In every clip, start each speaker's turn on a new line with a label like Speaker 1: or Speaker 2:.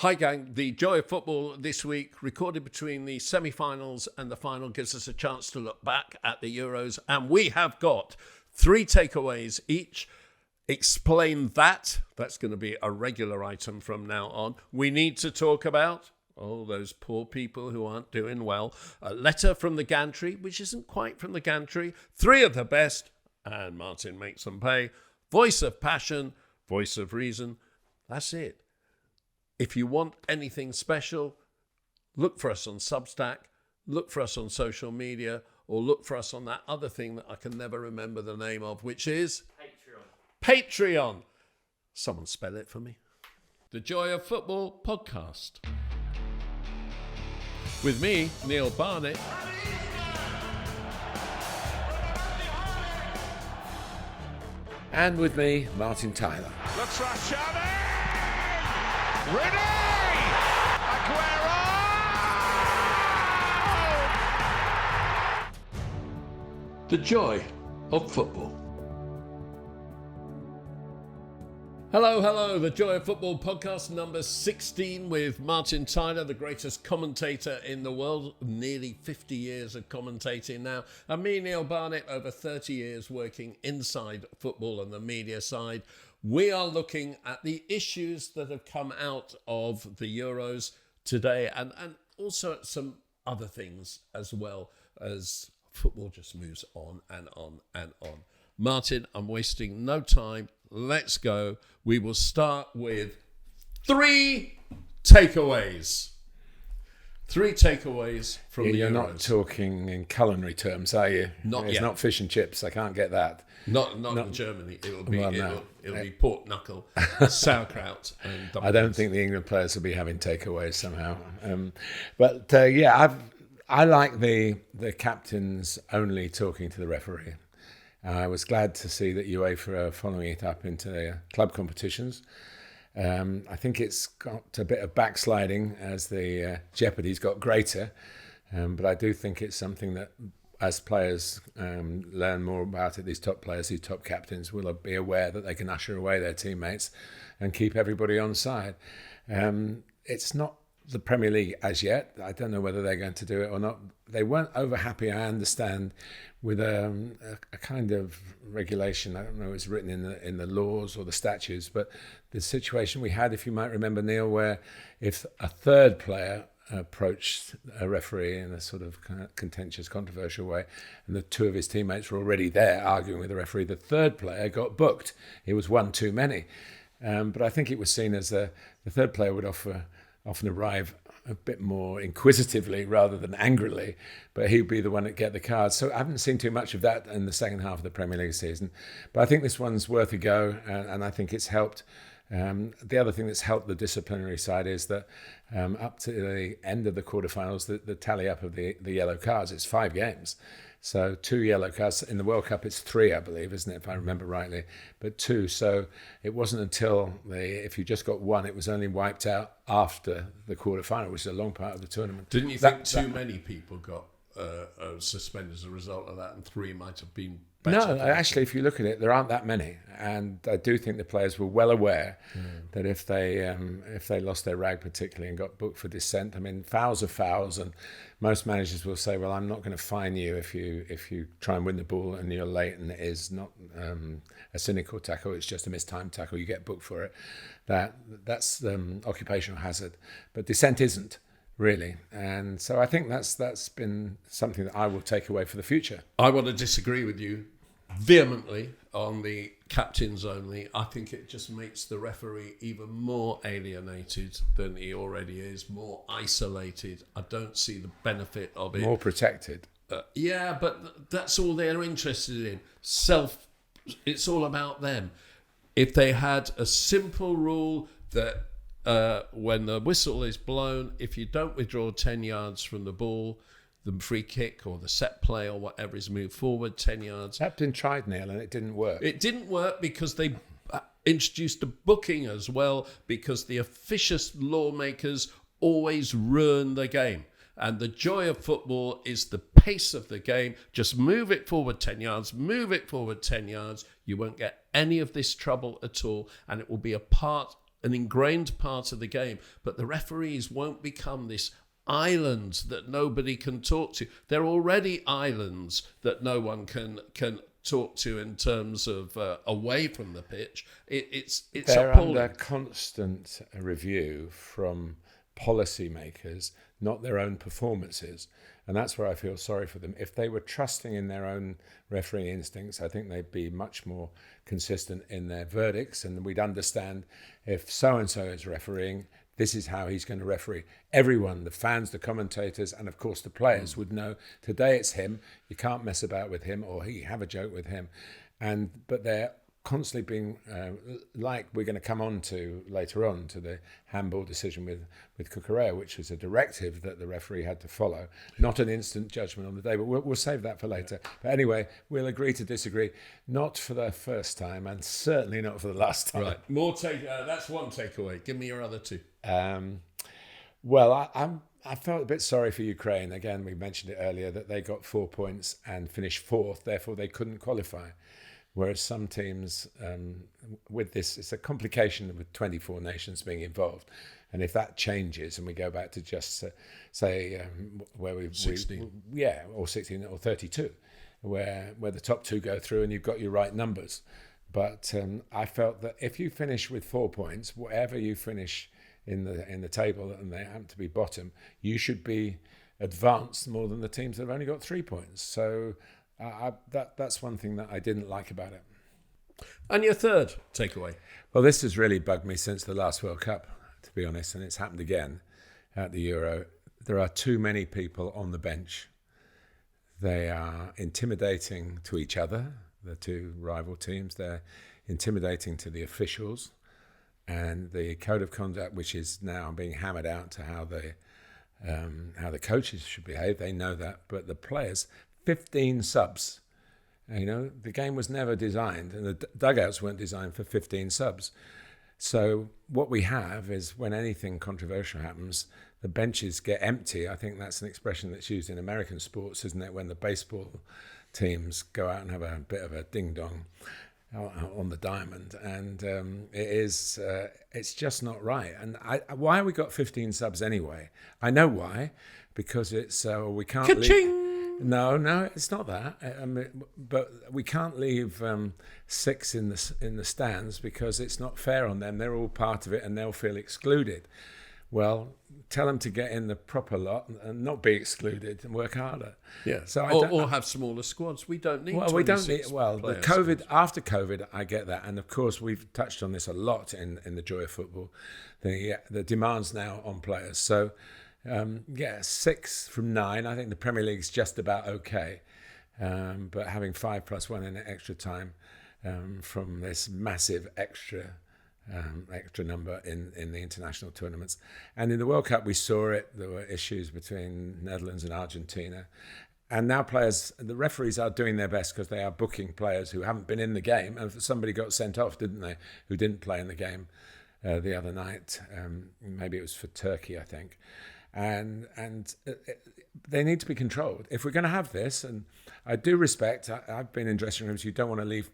Speaker 1: Hi gang, the joy of football this week, recorded between the semi-finals and the final, gives us a chance to look back at the Euros, and we have got 3 takeaways each. Explain that. That's going to be a regular item from now on. We need to talk about those poor people who aren't doing well. A letter from the Gantry, which isn't quite from the Gantry. 3 of the best, and Martin makes them pay. Voice of passion, voice of reason. That's it. If you want anything special, look for us on Substack, look for us on social media, or look for us on that other thing that I can never remember the name of, which is Patreon. Someone spell it for me. The Joy of Football podcast. With me, Neil Barnett.
Speaker 2: And with me, Martin Tyler.
Speaker 3: Looks Rashani! Ready! Aguero!
Speaker 1: The Joy of Football. Hello, the Joy of Football podcast number 16 with Martin Tyler, the greatest commentator in the world, nearly 50 years of commentating now, and me, Neil Barnett, over 30 years working inside football and the media side. We are looking at the issues that have come out of the Euros today and also at some other things as well, as football just moves on and on and on. Martin, I'm wasting no time. Let's go. We will start with 3 takeaways. 3 takeaways from the Euros.
Speaker 2: You're not talking in culinary terms, are you?
Speaker 1: Not
Speaker 2: It's
Speaker 1: yet.
Speaker 2: not fish and chips. I can't get that.
Speaker 1: Not in Germany. It'll be
Speaker 2: no.
Speaker 1: it'll be pork knuckle, sauerkraut, and dumplings.
Speaker 2: I don't think the England players will be having takeaways somehow. I like the captains only talking to the referee. I was glad to see that UEFA are following it up into the club competitions. I think it's got a bit of backsliding as the jeopardy's got greater, but I do think it's something that as players learn more about it, these top players, these top captains will be aware that they can usher away their teammates and keep everybody on side. It's not the Premier League as yet. I don't know whether they're going to do it or not. They weren't over happy, I understand, with a kind of regulation. I don't know if it's written in the laws or the statutes, but the situation we had, if you might remember, Neil, where if a third player approached a referee in a sort of contentious, controversial way, and the 2 of his teammates were already there arguing with the referee, the third player got booked. It was 1 too many. But I think it was seen as the third player would often arrive a bit more inquisitively rather than angrily, but he'd be the one that get the card. So I haven't seen too much of that in the second half of the Premier League season. But I think this one's worth a go, and I think it's helped. The other thing that's helped the disciplinary side is that up to the end of the quarterfinals, the tally up of the yellow cards, it's 5 games. So 2 yellow cards. In the World Cup, it's 3, I believe, isn't it, if I remember rightly? But 2. So it wasn't until if you just got 1, it was only wiped out after the quarterfinal, which is a long part of the tournament.
Speaker 1: Didn't you think too many people got suspended as a result of that, and 3 might have been better?
Speaker 2: No, actually, if you look at it, there aren't that many, and I do think the players were well aware that if they lost their rag particularly and got booked for dissent, I mean, fouls are fouls, and most managers will say, "Well, I'm not going to fine you if you try and win the ball and you're late and it is not a cynical tackle; it's just a mistimed tackle. You get booked for it. That's occupational hazard, but dissent isn't." Really, and so I think that's been something that I will take away for the future.
Speaker 1: I want to disagree with you vehemently on the captains only. I think it just makes the referee even more alienated than he already is, more isolated. I don't see the benefit of it.
Speaker 2: More protected.
Speaker 1: Yeah, but that's all they're interested in. It's all about them. If they had a simple rule that when the whistle is blown, if you don't withdraw 10 yards from the ball, the free kick or the set play or whatever is moved forward 10 yards.
Speaker 2: That's been tried, Neil, and it didn't work.
Speaker 1: It didn't work because they introduced a booking as well, because the officious lawmakers always ruin the game. And the joy of football is the pace of the game. Just move it forward 10 yards, move it forward 10 yards. You won't get any of this trouble at all, and it will be a part an ingrained part of the game, but the referees won't become this island that nobody can talk to. They're already islands that no one can talk to in terms of away from the pitch. It's
Speaker 2: They're
Speaker 1: appalling.
Speaker 2: under constant review from policymakers, not their own performances. And that's where I feel sorry for them. If they were trusting in their own refereeing instincts, I think they'd be much more consistent in their verdicts, and we'd understand if so-and-so is refereeing, this is how he's going to referee. Everyone, the fans, the commentators, and of course the players would know, today it's him, you can't mess about with him, or you have a joke with him. But they're constantly being, like we're going to come on to later on, to the handball decision with Cucurella, which was a directive that the referee had to follow, not an instant judgment on the day, but we'll save that for later. But anyway, we'll agree to disagree, not for the first time, and certainly not for the last time.
Speaker 1: Right, that's one takeaway. Give me your other two.
Speaker 2: Well, I felt a bit sorry for Ukraine. Again, we mentioned it earlier that they got 4 points and finished fourth, therefore they couldn't qualify. Whereas some teams, with this, it's a complication with 24 nations being involved. And if that changes and we go back to just say where we
Speaker 1: 16.
Speaker 2: Or 16 or 32, where the top two go through and you've got your right numbers. But I felt that if you finish with 4 points, whatever you finish in the table and they happen to be bottom, you should be advanced more than the teams that have only got 3 points. So that's one thing that I didn't like about it.
Speaker 1: And your third takeaway?
Speaker 2: Well, this has really bugged me since the last World Cup, to be honest, and it's happened again at the Euro. There are too many people on the bench. They are intimidating to each other, the two rival teams. They're intimidating to the officials. And the code of conduct, which is now being hammered out to how the coaches should behave, they know that. But the players, 15 subs. The game was never designed, and the dugouts weren't designed for 15 subs. So what we have is when anything controversial happens, the benches get empty. I think that's an expression that's used in American sports, isn't it? When the baseball teams go out and have a bit of a ding-dong on the diamond, and it's just not right. And why have we got 15 subs anyway? I know why, because it's we can't
Speaker 1: Ka-ching!
Speaker 2: No, it's not that. But we can't leave 6 in the stands because it's not fair on them. They're all part of it, and they'll feel excluded. Well, tell them to get in the proper lot and not be excluded and work harder.
Speaker 1: Yeah.
Speaker 2: So
Speaker 1: or have smaller squads. We don't need.
Speaker 2: Well, we don't need. Well, the COVID
Speaker 1: squads.
Speaker 2: After COVID, I get that, and of course we've touched on this a lot in the joy of football. The demands now on players. So. 6 from 9. I think the Premier League's just about okay, but having 5 plus 1 in extra time from this massive extra number in the international tournaments, and in the World Cup we saw it. There were issues between Netherlands and Argentina, and now the referees are doing their best because they are booking players who haven't been in the game, and somebody got sent off, didn't they? Who didn't play in the game the other night? Maybe it was for Turkey, I think. And they need to be controlled. If we're going to have this, and I do respect, I've been in dressing rooms, you don't want to leave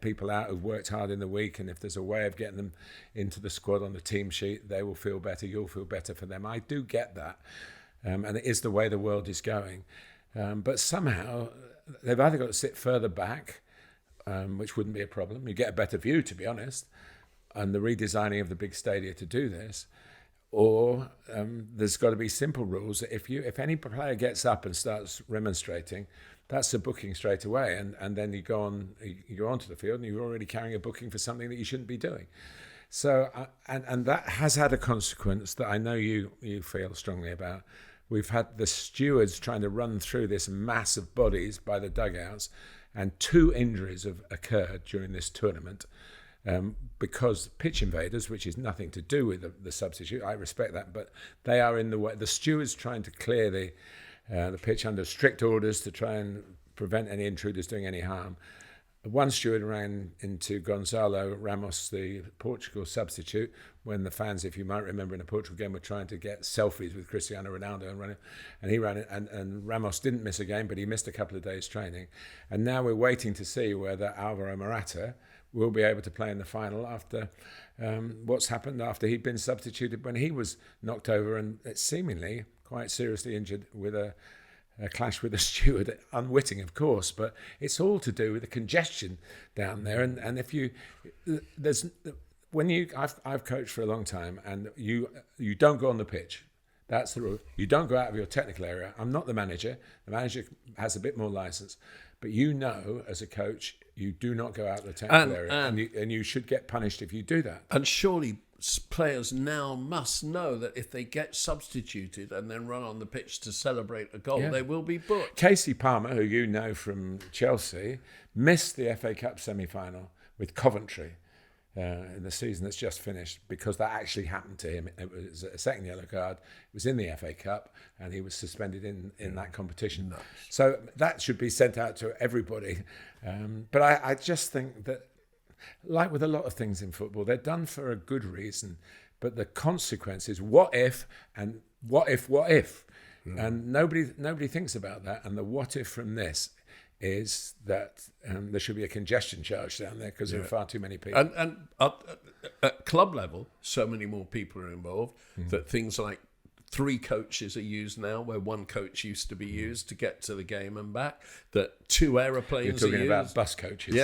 Speaker 2: people out who've worked hard in the week, and if there's a way of getting them into the squad on the team sheet, they will feel better, you'll feel better for them. I do get that, and it is the way the world is going. But somehow, they've either got to sit further back, which wouldn't be a problem. You get a better view, to be honest, and the redesigning of the big stadia to do this. Or there's got to be simple rules that if any player gets up and starts remonstrating, that's a booking straight away, and then you go onto the field and you're already carrying a booking for something that you shouldn't be doing. So and that has had a consequence that I know you feel strongly about. We've had the stewards trying to run through this mass of bodies by the dugouts, and 2 injuries have occurred during this tournament. Because pitch invaders, which is nothing to do with the substitute, I respect that, but they are in the way. The stewards trying to clear the pitch under strict orders to try and prevent any intruders doing any harm. One steward ran into Gonzalo Ramos, the Portugal substitute, when the fans, if you might remember, in a Portugal game were trying to get selfies with Cristiano Ronaldo and he ran it, and Ramos didn't miss a game, but he missed a couple of days training. And now we're waiting to see whether Alvaro Morata will be able to play in the final after what's happened after he'd been substituted when he was knocked over and seemingly quite seriously injured with a clash with a steward, unwitting, of course, but it's all to do with the congestion down there. And if you, I've coached for a long time, and you don't go on the pitch. That's the rule. You don't go out of your technical area. I'm not the manager. The manager has a bit more license, but as a coach, you do not go out of the technical area, and you should get punished if you do that.
Speaker 1: And surely players now must know that if they get substituted and then run on the pitch to celebrate a goal, they will be booked.
Speaker 2: Casey Palmer, who you know from Chelsea, missed the FA Cup semi-final with Coventry in the season that's just finished because that actually happened to him. It was a second yellow card. It was in the FA Cup and he was suspended in that competition. Nice. So that should be sent out to everybody. But I just think that, like with a lot of things in football, they're done for a good reason, but the consequences, what if, and what if, and nobody thinks about that. And the what if from this is that there should be a congestion charge down there because there are far too many people.
Speaker 1: And at club level, so many more people are involved that things like 3 coaches are used now, where 1 coach used to be used to get to the game and back. That 2 aeroplanes.
Speaker 2: You're talking about bus coaches,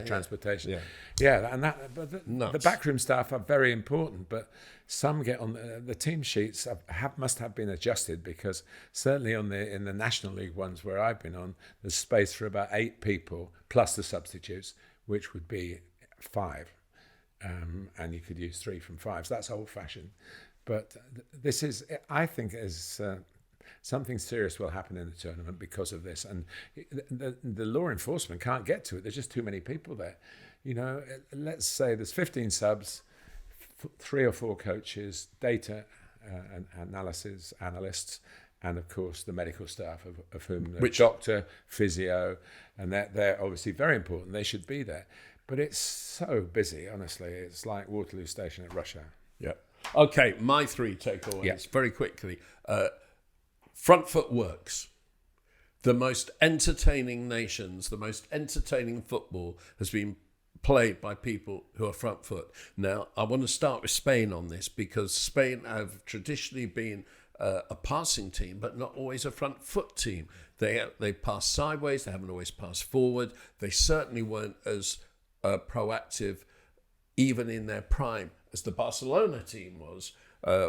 Speaker 2: transportation. But the backroom staff are very important. But some get on the team sheets must have been adjusted, because certainly in the National League ones where I've been on, there's space for about 8 people plus the substitutes, which would be 5, and you could use 3 from 5. So that's old fashioned. But this is, I think, something serious will happen in the tournament because of this. And the law enforcement can't get to it. There's just too many people there. Let's say there's 15 subs, 3 or 4 coaches, data analysts, and of course the medical staff, of whom the doctor, physio, and they're obviously very important. They should be there. But it's so busy, honestly. It's like Waterloo Station at rush hour.
Speaker 1: Yeah. Okay, my 3 takeaways, very quickly. Front foot works. The most entertaining nations, the most entertaining football has been played by people who are front foot. Now, I want to start with Spain on this, because Spain have traditionally been a passing team, but not always a front foot team. They pass sideways, they haven't always passed forward. They certainly weren't as proactive, even in their prime, as the Barcelona team was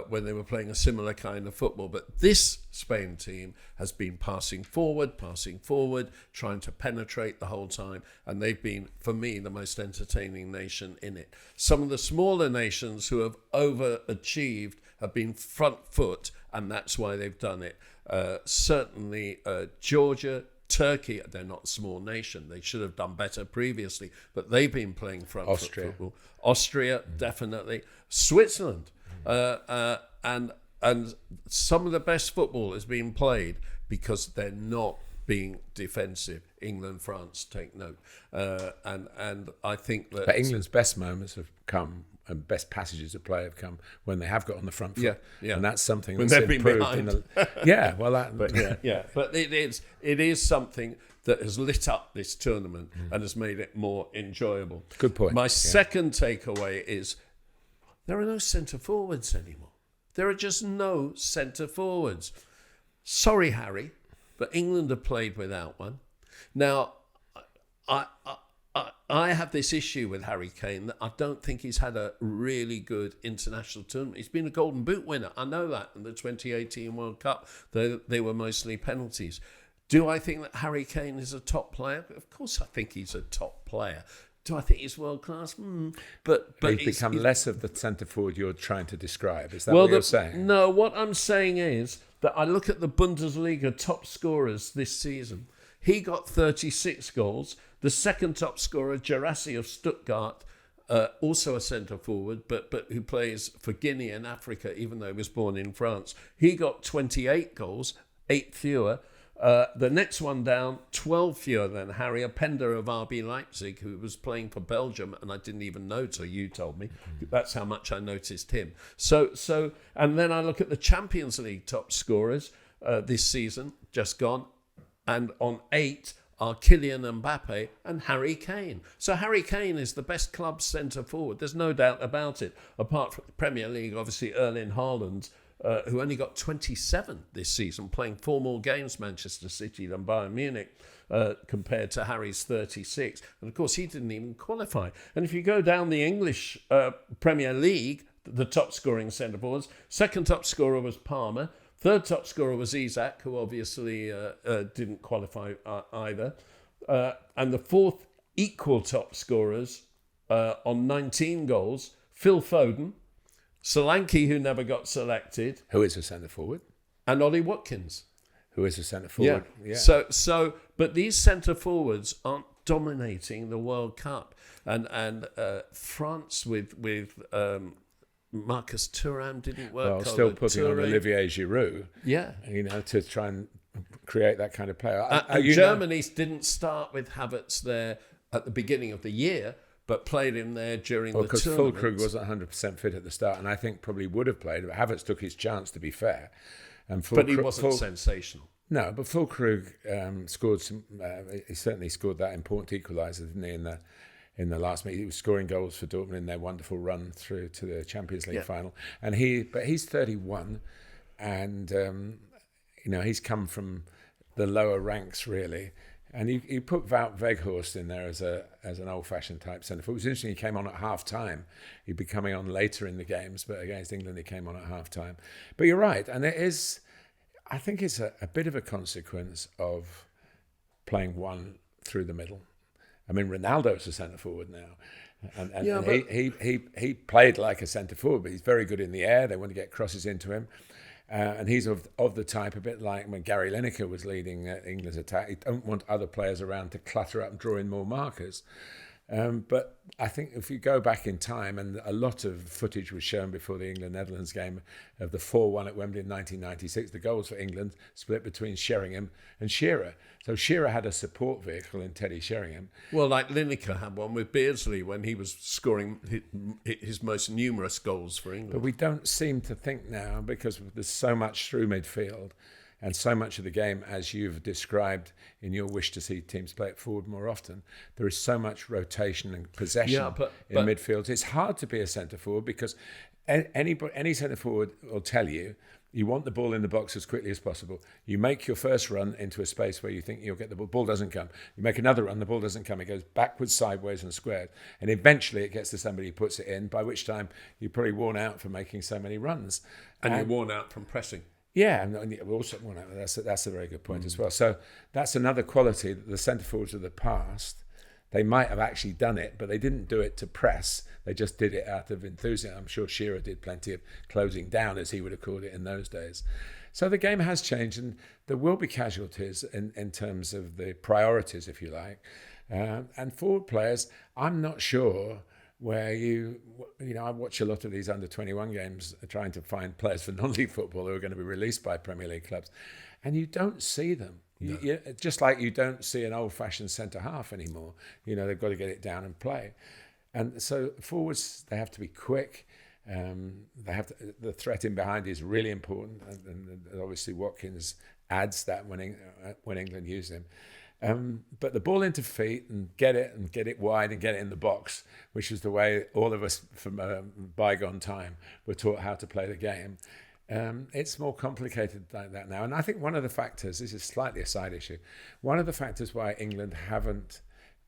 Speaker 1: when they were playing a similar kind of football. But this Spain team has been passing forward, trying to penetrate the whole time. And they've been, for me, the most entertaining nation in it. Some of the smaller nations who have overachieved have been front foot, and that's why they've done it. Certainly Georgia, Turkey, they're not a small nation. They should have done better previously, but they've been playing front foot football. Austria, definitely. Switzerland, and some of the best football is being played because they're not being defensive. England, France, take note. And I think that...
Speaker 2: But England's best moments have come, and best passages of play have come when they have got on the front foot. Yeah. And that's something that's improved.
Speaker 1: But it is something that has lit up this tournament and has made it more enjoyable.
Speaker 2: Good point.
Speaker 1: My second takeaway is there are no centre forwards anymore. There are just no centre forwards. Sorry, Harry, but England have played without one. Now, I have this issue with Harry Kane that I don't think he's had a really good international tournament. He's been a Golden Boot winner. I know that. In the 2018 World Cup, they were mostly penalties. Do I think that Harry Kane is a top player? Of course I think he's a top player. Do I think he's world class? But
Speaker 2: he's become less of the centre forward you're trying to describe. Is that what you're saying?
Speaker 1: No, what I'm saying is that I look at the Bundesliga top scorers this season. He got 36 goals. The second top scorer, Gerassi of Stuttgart, also a centre forward, but who plays for Guinea in Africa, even though he was born in France. He got 28 goals, 8 fewer. The next one down, 12 fewer than Harry, a Pender of RB Leipzig, who was playing for Belgium, and I didn't even know till you told me. That's how much I noticed him. So, and then I look at the Champions League top scorers this season, just gone, and on 8, are Kylian Mbappe and Harry Kane. So Harry Kane is the best club centre forward. There's no doubt about it. Apart from the Premier League, obviously Erling Haaland, who only got 27 this season, playing 4 more games Manchester City than Bayern Munich, compared to Harry's 36. And of course, he didn't even qualify. And if you go down the English Premier League, the top scoring centre forwards, second top scorer was Palmer, third top scorer was Isak, who obviously didn't qualify either. And the fourth equal top scorers on 19 goals, Phil Foden, Solanke, who never got selected,
Speaker 2: Who is a centre forward?
Speaker 1: and Ollie Watkins.
Speaker 2: Who is a centre forward? Yeah.
Speaker 1: But these centre forwards aren't dominating the World Cup, and France with Marcus Thuram didn't work.
Speaker 2: Well, still putting on Olivier Giroud.
Speaker 1: Yeah.
Speaker 2: To try and create that kind of player.
Speaker 1: And Germany didn't start with Havertz there at the beginning of the year, but played him there during the
Speaker 2: because
Speaker 1: tournament.
Speaker 2: Füllkrug wasn't 100% fit at the start, and I think probably would have played, but Havertz took his chance, to be fair. And
Speaker 1: But he wasn't sensational.
Speaker 2: No, but Füllkrug scored some. He certainly scored that important equaliser, didn't he? In the last meeting, he was scoring goals for Dortmund in their wonderful run through to the Champions League final. And he's 31, and he's come from the lower ranks really. And he put Wout Weghorst in there as an old-fashioned type centre forward. It was interesting. He came on at half time. He'd be coming on later in the games, but against England he came on at half time. But you're right, and it is. I think it's a bit of a consequence of playing one through the middle. I mean, Ronaldo's a centre forward now, and he played like a centre forward, but he's very good in the air. They want to get crosses into him, and he's of the type a bit like when Gary Lineker was leading England's attack. He don't want other players around to clutter up and draw in more markers. But I think if you go back in time, and a lot of footage was shown before the England-Netherlands game of the 4-1 at Wembley in 1996, the goals for England split between Sheringham and Shearer. So Shearer had a support vehicle in Teddy Sheringham.
Speaker 1: Well, like Lineker had one with Beardsley when he was scoring his most numerous goals for England.
Speaker 2: But we don't seem to think now, because there's so much through midfield, and so much of the game, as you've described in your wish to see teams play it forward more often, there is so much rotation and possession in midfield. It's hard to be a centre forward because any centre forward will tell you want the ball in the box as quickly as possible. You make your first run into a space where you think you'll get the ball. Ball doesn't come. You make another run, the ball doesn't come. It goes backwards, sideways and squares. And eventually it gets to somebody who puts it in, by which time you're probably worn out from making so many runs.
Speaker 1: And you're worn out from pressing.
Speaker 2: Yeah, and also that's a very good point as well. So that's another quality that the centre forwards of the past, they might have actually done it, but they didn't do it to press. They just did it out of enthusiasm. I'm sure Shearer did plenty of closing down, as he would have called it in those days. So the game has changed, and there will be casualties in terms of the priorities, if you like. And forward players, I'm not sure where I watch a lot of these under-21 games trying to find players for non-league football who are going to be released by Premier League clubs, and you don't see them. No. Just like you don't see an old-fashioned centre-half anymore. They've got to get it down and play. And so forwards, they have to be quick. The threat in behind is really important, and obviously Watkins adds that when England use him. But the ball into feet and get it wide and get it in the box, which is the way all of us from bygone time were taught how to play the game. It's more complicated like that now. And I think one of the factors, this is slightly a side issue, one of the factors why England haven't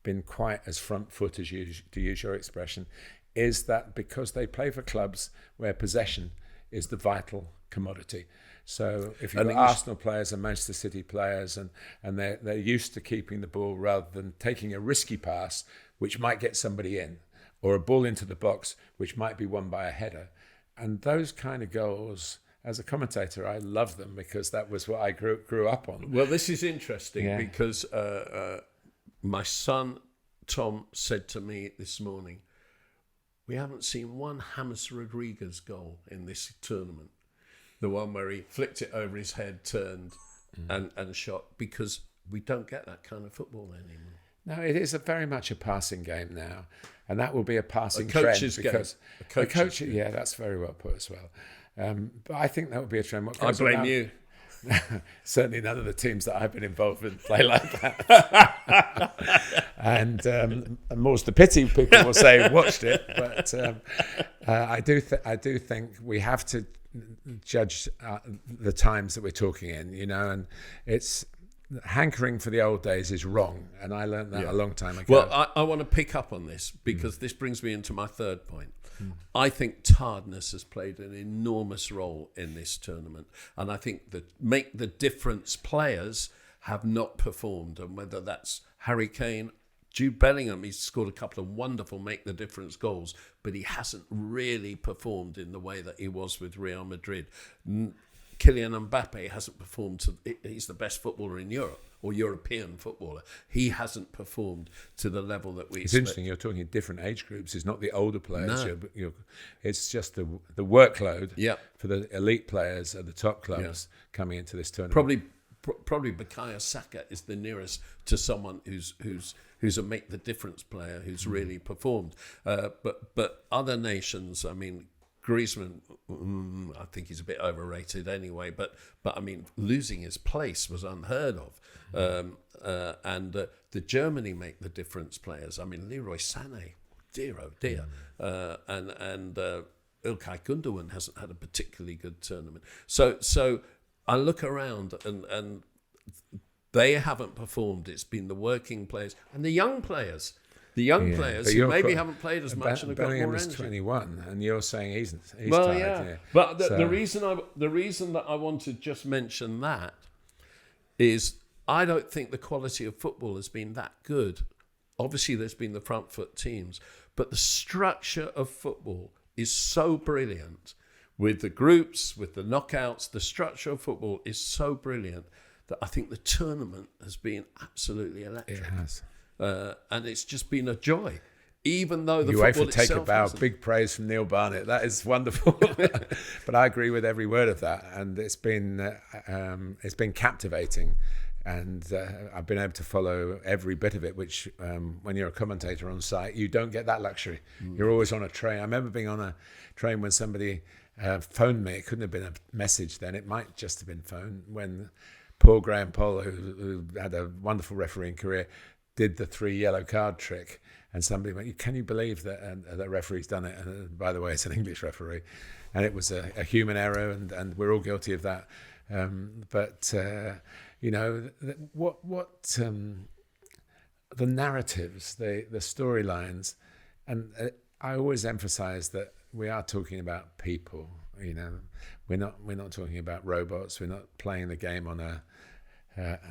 Speaker 2: been quite as front foot as you, to use your expression, is that because they play for clubs where possession is the vital commodity. So if you've got Arsenal players and Manchester City players and they're used to keeping the ball rather than taking a risky pass, which might get somebody in, or a ball into the box, which might be won by a header. And those kind of goals, as a commentator, I love them because that was what I grew up on.
Speaker 1: Well, this is interesting because my son, Tom, said to me this morning, we haven't seen one James Rodriguez goal in this tournament. The one where he flicked it over his head, turned and shot, because we don't get that kind of football anymore.
Speaker 2: No, it is very much a passing game now, and that will be a passing
Speaker 1: trend.
Speaker 2: Because a coach, yeah, that's very well put as well. But I think that would be a trend.
Speaker 1: I blame you.
Speaker 2: Certainly none of the teams that I've been involved in play like that. And more's the pity, people will say watched it, but I do think we have to judge the times that we're talking in, and it's hankering for the old days is wrong, and I learned that a long time ago.
Speaker 1: Well, I want to pick up on this because this brings me into my third point. I think tiredness has played an enormous role in this tournament, and I think that make the difference players have not performed, and whether that's Harry Kane, Jude Bellingham, he's scored a couple of wonderful make the difference goals, but he hasn't really performed in the way that he was with Real Madrid. Kylian Mbappe hasn't performed he's the best footballer in Europe, or European footballer. He hasn't performed to the level that we expect.
Speaker 2: It's interesting, you're talking different age groups. It's not the older players.
Speaker 1: No.
Speaker 2: It's just the workload for the elite players at the top clubs coming into this tournament.
Speaker 1: Probably Bukayo Saka is the nearest to someone who's a make the difference player who's really performed. But other nations, I mean, Griezmann, I think he's a bit overrated anyway. But I mean, losing his place was unheard of. And the Germany make the difference players. I mean, Leroy Sané, dear oh dear, and Ilkay Gundogan hasn't had a particularly good tournament. So I look around and they haven't performed. It's been the working players and the young players. The young players who maybe haven't played as much and have got more energy.
Speaker 2: 21, and you're saying he's
Speaker 1: well,
Speaker 2: tired.
Speaker 1: yeah. But the reason that I want to just mention that is I don't think the quality of football has been that good. Obviously, there's been the front foot teams, but the structure of football is so brilliant with the groups, with the knockouts. The structure of football is so brilliant that I think the tournament has been absolutely electric.
Speaker 2: It has.
Speaker 1: And it's just been a joy, even though the
Speaker 2: UEFA
Speaker 1: football
Speaker 2: take
Speaker 1: itself
Speaker 2: a bow.
Speaker 1: hasn't.
Speaker 2: Big praise from Neil Barnett. That is wonderful. But I agree with every word of that, and it's been captivating, and I've been able to follow every bit of it. Which, when you're a commentator on site, you don't get that luxury. You're always on a train. I remember being on a train when somebody phoned me. It couldn't have been a message then. It might just have been phone when Paul Graham Poll, who had a wonderful refereeing career, did the 3 yellow card trick, and somebody went, "Can you believe that the referee's done it?" And by the way, it's an English referee, and it was a human error, and we're all guilty of that. But the narratives, the storylines, and I always emphasise that we are talking about people. We're not talking about robots. We're not playing the game on a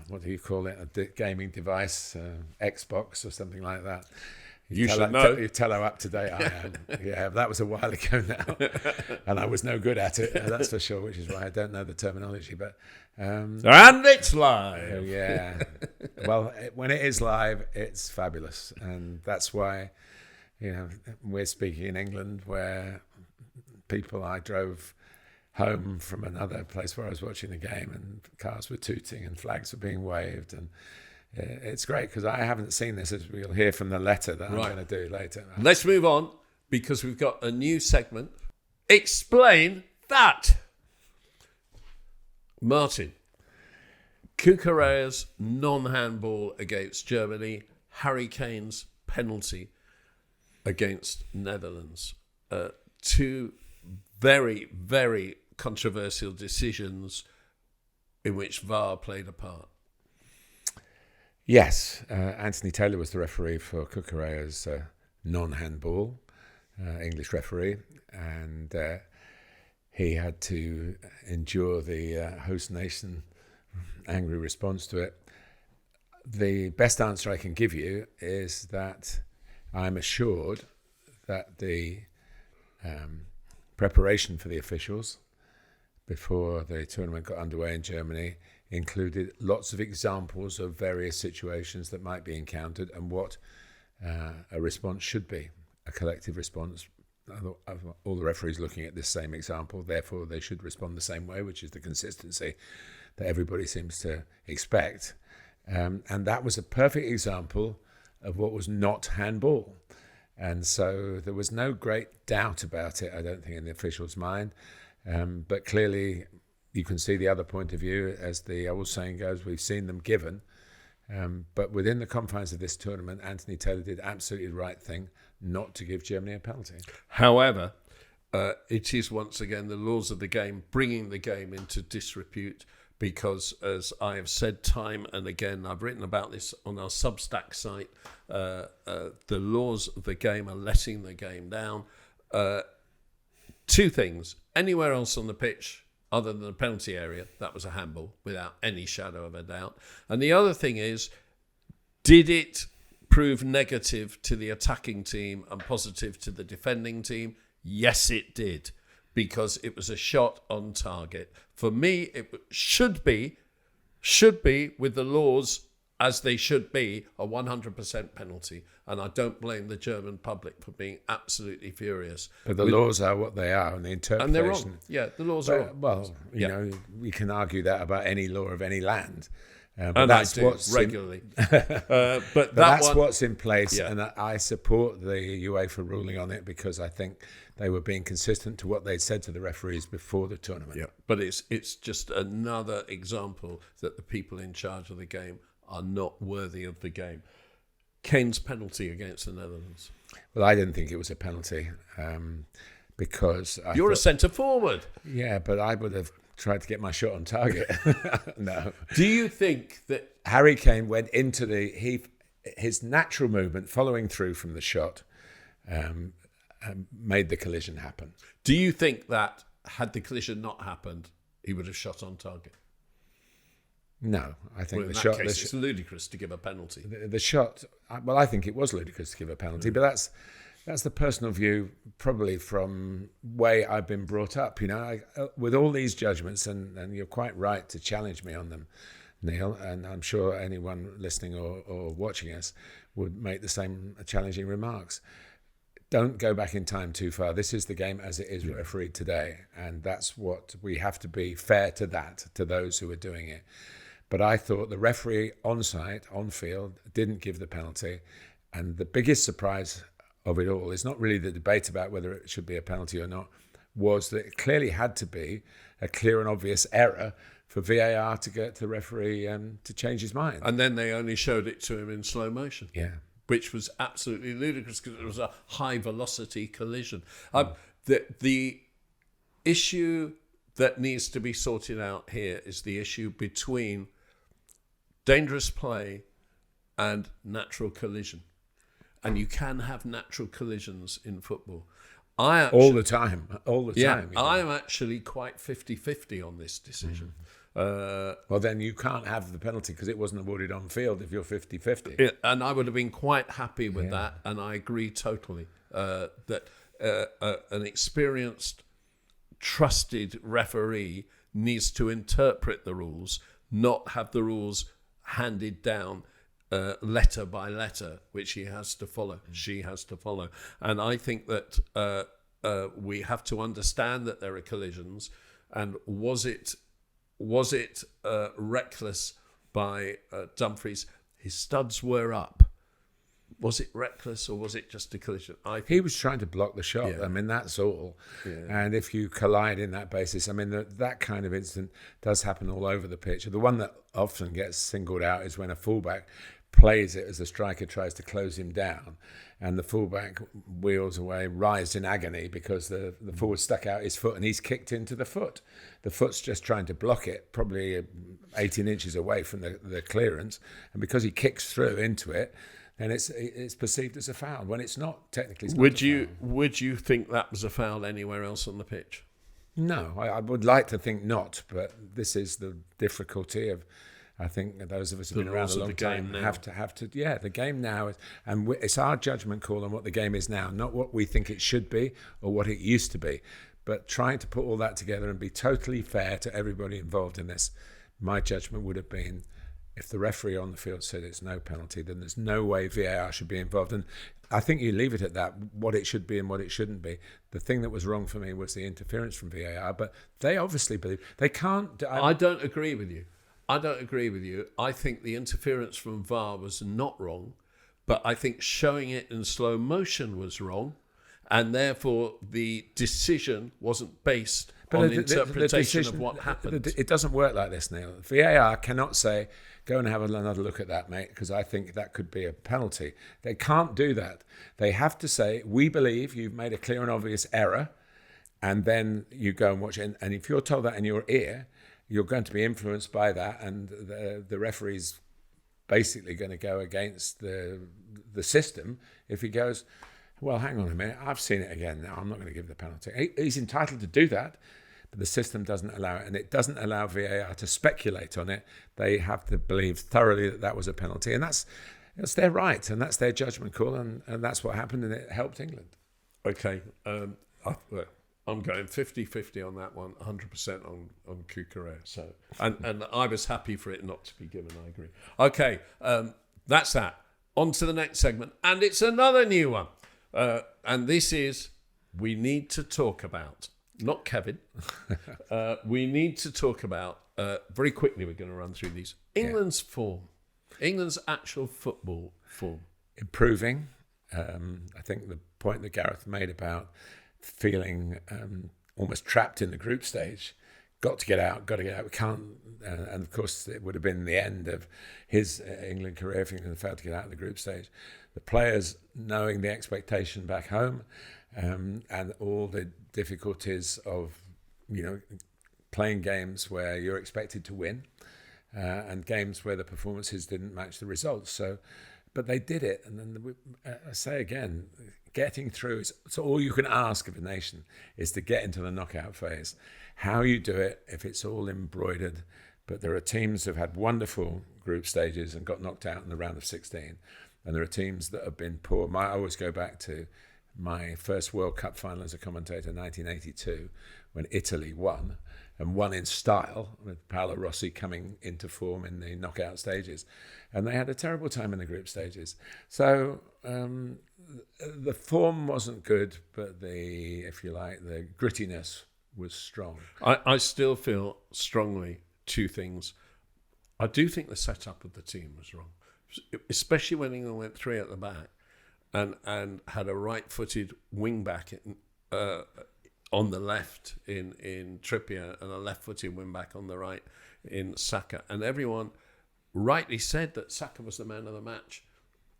Speaker 2: what do you call it? A gaming device, Xbox or something like that.
Speaker 1: You should know.
Speaker 2: You tell how up to date I am. Yeah, that was a while ago now, and I was no good at it. That's for sure. Which is why I don't know the terminology. But
Speaker 1: and it's live.
Speaker 2: Yeah. Well, when it is live, it's fabulous, and that's why we're speaking in England, where I drove home from another place where I was watching the game, and cars were tooting and flags were being waved, and it's great because I haven't seen this, as we'll hear from the letter that I'm going to do later.
Speaker 1: Let's move on, because we've got a new segment. Explain that. Martin, Cucurella's non-handball against Germany, Harry Kane's penalty against Netherlands. Two very, very controversial decisions in which VAR played a part.
Speaker 2: Yes, Anthony Taylor was the referee for Cucurella's non-handball, English referee, and he had to endure the host nation angry response to it. The best answer I can give you is that I'm assured that the preparation for the officials before the tournament got underway in Germany included lots of examples of various situations that might be encountered and what a response should be, a collective response. All the referees looking at this same example, therefore they should respond the same way, which is the consistency that everybody seems to expect. And that was a perfect example of what was not handball. And so there was no great doubt about it, I don't think, in the official's mind. But clearly you can see the other point of view. As the old saying goes, we've seen them given. But within the confines of this tournament, Anthony Taylor did absolutely the right thing not to give Germany a penalty.
Speaker 1: However, it is once again the laws of the game bringing the game into disrepute, because, as I have said time and again, I've written about this on our Substack site, the laws of the game are letting the game down. Two things. Anywhere else on the pitch other than the penalty area, that was a handball without any shadow of a doubt. And the other thing is, did it prove negative to the attacking team and positive to the defending team? Yes, it did, because it was a shot on target. For me, it should be with the laws as they should be, a 100% penalty. And I don't blame the German public for being absolutely furious.
Speaker 2: But the laws are what they are, and the interpretation.
Speaker 1: And they're wrong. Yeah, the laws are wrong.
Speaker 2: Well, you know, we can argue that about any law of any land. But
Speaker 1: and
Speaker 2: that's
Speaker 1: I do,
Speaker 2: what's
Speaker 1: regularly.
Speaker 2: But that's what's in place, and I support the UEFA ruling on it, because I think they were being consistent to what they'd said to the referees before the tournament.
Speaker 1: Yeah, but it's just another example that the people in charge of the game are not worthy of the game. Kane's penalty against the Netherlands.
Speaker 2: Well, I didn't think it was a penalty because
Speaker 1: you're a centre forward.
Speaker 2: Yeah, but I would have tried to get my shot on target. No.
Speaker 1: Do you think that
Speaker 2: Harry Kane went into his natural movement, following through from the shot, made the collision happen?
Speaker 1: Do you think that had the collision not happened, he would have shot on target?
Speaker 2: No, I think
Speaker 1: in that case, it's ludicrous to give a penalty.
Speaker 2: The shot, well, I think it was ludicrous to give a penalty, but that's the personal view, probably from way I've been brought up. You know, with all these judgments, and you're quite right to challenge me on them, Neil, and I'm sure anyone listening or watching us would make the same challenging remarks. Don't go back in time too far. This is the game as it is refereed today, and that's what we have to be fair to those who are doing it. But I thought the referee on site, on field, didn't give the penalty. And the biggest surprise of it all is not really the debate about whether it should be a penalty or not, was that it clearly had to be a clear and obvious error for VAR to get the referee to change his mind.
Speaker 1: And then they only showed it to him in slow motion.
Speaker 2: Yeah.
Speaker 1: Which was absolutely ludicrous, because it was a high velocity collision. The issue that needs to be sorted out here is the issue between dangerous play and natural collision. And you can have natural collisions in football. All the time.
Speaker 2: Yeah,
Speaker 1: I'm actually quite 50-50 on this decision.
Speaker 2: Well, then you can't have the penalty because it wasn't awarded on field if you're 50-50.
Speaker 1: Yeah, and I would have been quite happy with that, and I agree totally that an experienced, trusted referee needs to interpret the rules, not have the rules handed down letter by letter, which he has to follow, she has to follow. And I think that we have to understand that there are collisions, and was it reckless by Dumfries? His studs were up. Was it reckless, or was it just a collision?
Speaker 2: He was trying to block the shot.
Speaker 1: Yeah.
Speaker 2: I mean, that's all. Yeah. And if you collide in that basis, I mean, that kind of incident does happen all over the pitch. The one that often gets singled out is when a fullback plays it as the striker tries to close him down, and the fullback wheels away, writhes in agony because the forward stuck out his foot and he's kicked into the foot. The foot's just trying to block it, probably 18 inches away from the clearance, and because he kicks through into it, then it's perceived as a foul when it's not. Technically, it's not
Speaker 1: Would you think that was a foul anywhere else on the pitch?
Speaker 2: No, I would like to think not, but this is the difficulty of, I think those of us who've been around a long time have to. Yeah, the game now, and it's our judgment call on what the game is now, not what we think it should be or what it used to be, but trying to put all that together and be totally fair to everybody involved in this. My judgment would have been, if the referee on the field said it's no penalty, then there's no way VAR should be involved. And I think you leave it at that, what it should be and what it shouldn't be. The thing that was wrong for me was the interference from VAR, but they obviously believe they can't.
Speaker 1: I don't agree with you. I think the interference from VAR was not wrong, but I think showing it in slow motion was wrong, and therefore the decision wasn't based on the interpretation of what happened.
Speaker 2: It doesn't work like this, Neil. VAR cannot say, go and have another look at that, mate, because I think that could be a penalty. They can't do that. They have to say, we believe you've made a clear and obvious error, and then you go and watch it. And if you're told that in your ear, you're going to be influenced by that, and the referee's basically going to go against the system if he goes, well, hang on a minute, I've seen it again now, I'm not going to give the penalty. He's entitled to do that, but the system doesn't allow it, and it doesn't allow VAR to speculate on it. They have to believe thoroughly that was a penalty, and that's their right, and that's their judgment call, and that's what happened, and it helped England.
Speaker 1: Okay, I'm going 50-50 on that one, 100% on Cucurella. So, and I was happy for it not to be given, I agree. Okay, that's that. On to the next segment, and it's another new one. And this is, we need to talk about, not Kevin, we need to talk about, very quickly we're going to run through these, England's form, England's actual football form.
Speaker 2: Improving. I think the point that Gareth made about feeling almost trapped in the group stage, got to get out, we can't, and of course it would have been the end of his England career if England failed to get out of the group stage. The players knowing the expectation back home, and all the difficulties of, playing games where you're expected to win, and games where the performances didn't match the results. So, but they did it, and then I say again, getting through is all you can ask of a nation, is to get into the knockout phase. How you do it, if it's all embroidered, but there are teams who've had wonderful group stages and got knocked out in the round of 16, and there are teams that have been poor. I always go back to my first World Cup final as a commentator in 1982, when Italy won, and won in style, with Paolo Rossi coming into form in the knockout stages. And they had a terrible time in the group stages. So the form wasn't good, but the grittiness was strong.
Speaker 1: I still feel strongly two things. I do think the setup of the team was wrong, especially when England went three at the back and had a right-footed wing-back on the left in Trippier and a left-footed wing-back on the right in Saka. And everyone rightly said that Saka was the man of the match,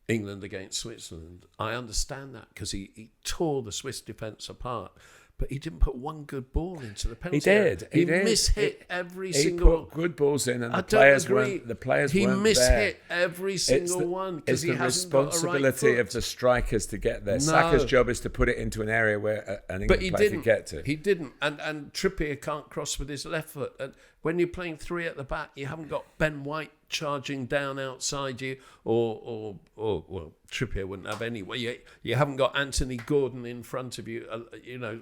Speaker 1: England against Switzerland. I understand that because he tore the Swiss defence apart. But he didn't put one good ball into the penalty area. He mishit every single.
Speaker 2: He put good balls in, and
Speaker 1: I
Speaker 2: the players
Speaker 1: don't agree.
Speaker 2: weren't. The players
Speaker 1: he
Speaker 2: weren't
Speaker 1: mishit
Speaker 2: there.
Speaker 1: every single one because he hasn't got a right foot.
Speaker 2: It's the responsibility of the strikers to get there.
Speaker 1: No.
Speaker 2: Saka's job is to put it into an area where an England player could get to.
Speaker 1: He didn't, and Trippier can't cross with his left foot. And when you're playing three at the back, you haven't got Ben White charging down outside you, or well, Trippier wouldn't have anyway. You haven't got Anthony Gordon in front of you,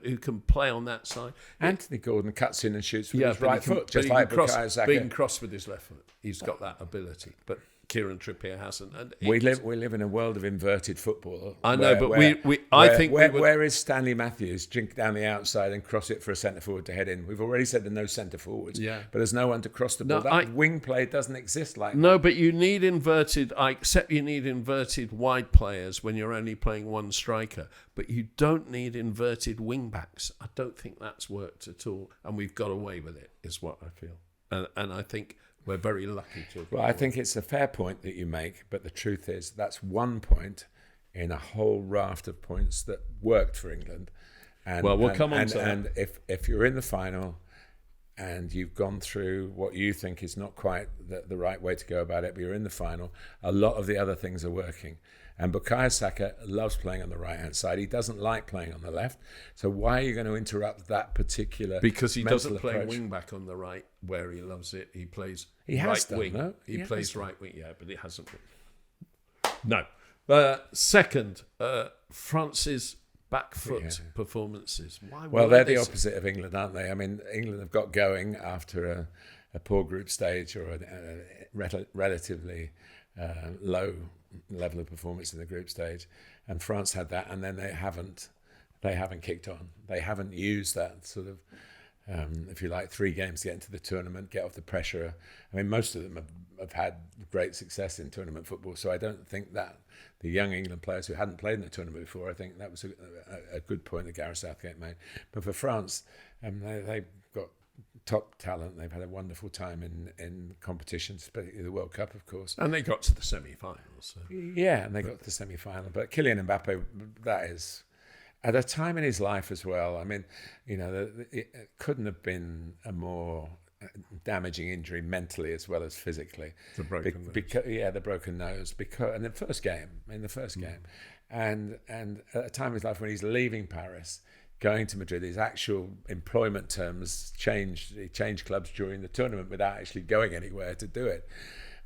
Speaker 1: who can play on that side.
Speaker 2: Anthony Gordon cuts in and shoots with his right foot, just like Bukayo Saka.
Speaker 1: But he can cross with his left foot. He's got that ability, but Kieran Trippier hasn't. And
Speaker 2: we live in a world of inverted football.
Speaker 1: I know, but
Speaker 2: where is Stanley Matthews? Drink down the outside and cross it for a centre forward to head in. We've already said there are no centre forwards, but there's no one to cross the ball. That wing play doesn't exist like that.
Speaker 1: No, but you need inverted. I accept you need inverted wide players when you're only playing one striker, but you don't need inverted wing backs. I don't think that's worked at all, and we've got away with it. Is what I feel, and I think we're very lucky to.
Speaker 2: Well, I think it's a fair point that you make, but the truth is that's one point in a whole raft of points that worked for England. And,
Speaker 1: we'll come on to that.
Speaker 2: And if you're in the final and you've gone through what you think is not quite the right way to go about it, but you're in the final, a lot of the other things are working. And Bukayo Saka loves playing on the right-hand side. He doesn't like playing on the left. So why are you going to interrupt that particular
Speaker 1: Because he doesn't play
Speaker 2: approach?
Speaker 1: Wing-back on the right where he loves it. He plays
Speaker 2: right
Speaker 1: wing.
Speaker 2: No?
Speaker 1: He plays right wing, but it hasn't been. No. Second, France's back foot performances.
Speaker 2: Well, they're the opposite of England, aren't they? I mean, England have got going after a poor group stage or a relatively low level of performance in the group stage, and France had that, and then they haven't kicked on. They haven't used that sort of if you like, 3 games to get into the tournament, get off the pressure. I mean, most of them have had great success in tournament football, so I don't think that the young England players who hadn't played in the tournament before, I think that was a good point that Gareth Southgate made. But for France, they've got top talent. They've had a wonderful time in competitions, particularly the World Cup, of course.
Speaker 1: And they got to the semi-finals. So.
Speaker 2: Yeah, and they got to the semi-final. But Kylian Mbappe, that is... At a time in his life as well, I mean, you know, it couldn't have been a more damaging injury mentally as well as physically.
Speaker 1: The broken nose.
Speaker 2: The broken nose. Because in the first game, and at a time in his life when he's leaving Paris, going to Madrid, his actual employment terms changed. He changed clubs during the tournament without actually going anywhere to do it.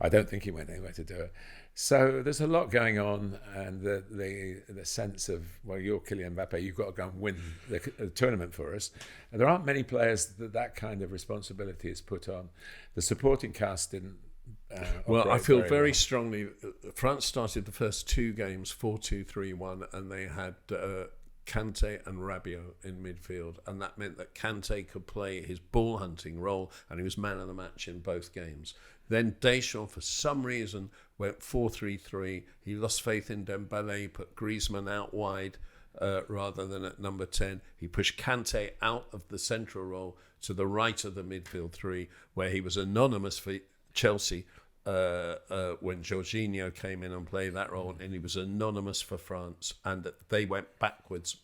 Speaker 2: I don't think he went anywhere to do it. So there's a lot going on, and the sense of, well, you're Kylian Mbappe, you've got to go and win the tournament for us. And there aren't many players that kind of responsibility is put on. The supporting cast didn't.
Speaker 1: Well, I feel very strongly. France started the first 2 games 4-2, 3-1, and they had Kante and Rabiot in midfield, and that meant that Kante could play his ball hunting role, and he was man of the match in both games. Then Deschamps, for some reason, went 4-3-3. He lost faith in Dembele, put Griezmann out wide rather than at number 10. He pushed Kante out of the central role to the right of the midfield 3, where he was anonymous for Chelsea when Jorginho came in and played that role, and he was anonymous for France. And they went backwards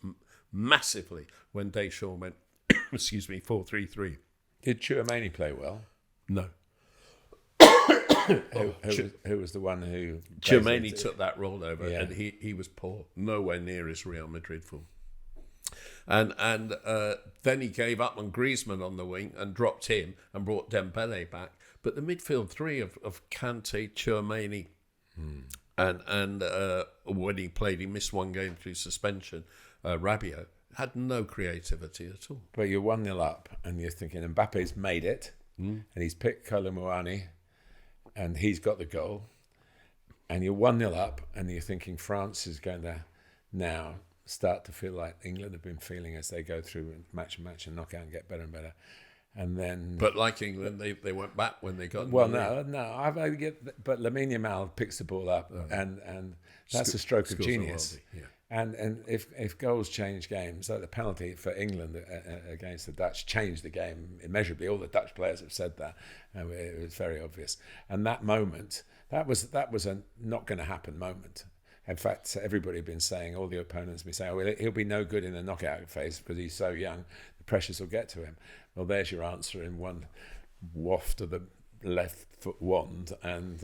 Speaker 1: massively when Deschamps went, 4-3-3.
Speaker 2: Did Tchouaméni play well?
Speaker 1: No.
Speaker 2: Who was the one who...
Speaker 1: Tchouaméni took that role over, and he was poor, nowhere near his Real Madrid form. And then he gave up on Griezmann on the wing and dropped him and brought Dembele back. But the midfield 3 of Kante, Tchouaméni, and when he played, he missed 1 game through suspension, Rabiot, had no creativity at all.
Speaker 2: But you're 1-0 up, and you're thinking Mbappe's made it, and he's picked Kolo Muani, and he's got the goal, and you're 1-0 up, and you're thinking France is going to now start to feel like England have been feeling as they go through match and knockout and get better and better. And then,
Speaker 1: but like England, they went back when they got.
Speaker 2: Well, but Lamine Yamal picks the ball up, and that's a stroke of genius. And if goals change games, like the penalty for England against the Dutch changed the game immeasurably. All the Dutch players have said that, and it was very obvious. And that moment, that was a not going to happen moment. In fact, everybody had been saying, all the opponents have been saying, oh, he'll be no good in the knockout phase because he's so young. The pressures will get to him. Well, there's your answer in one waft of the left foot wand, and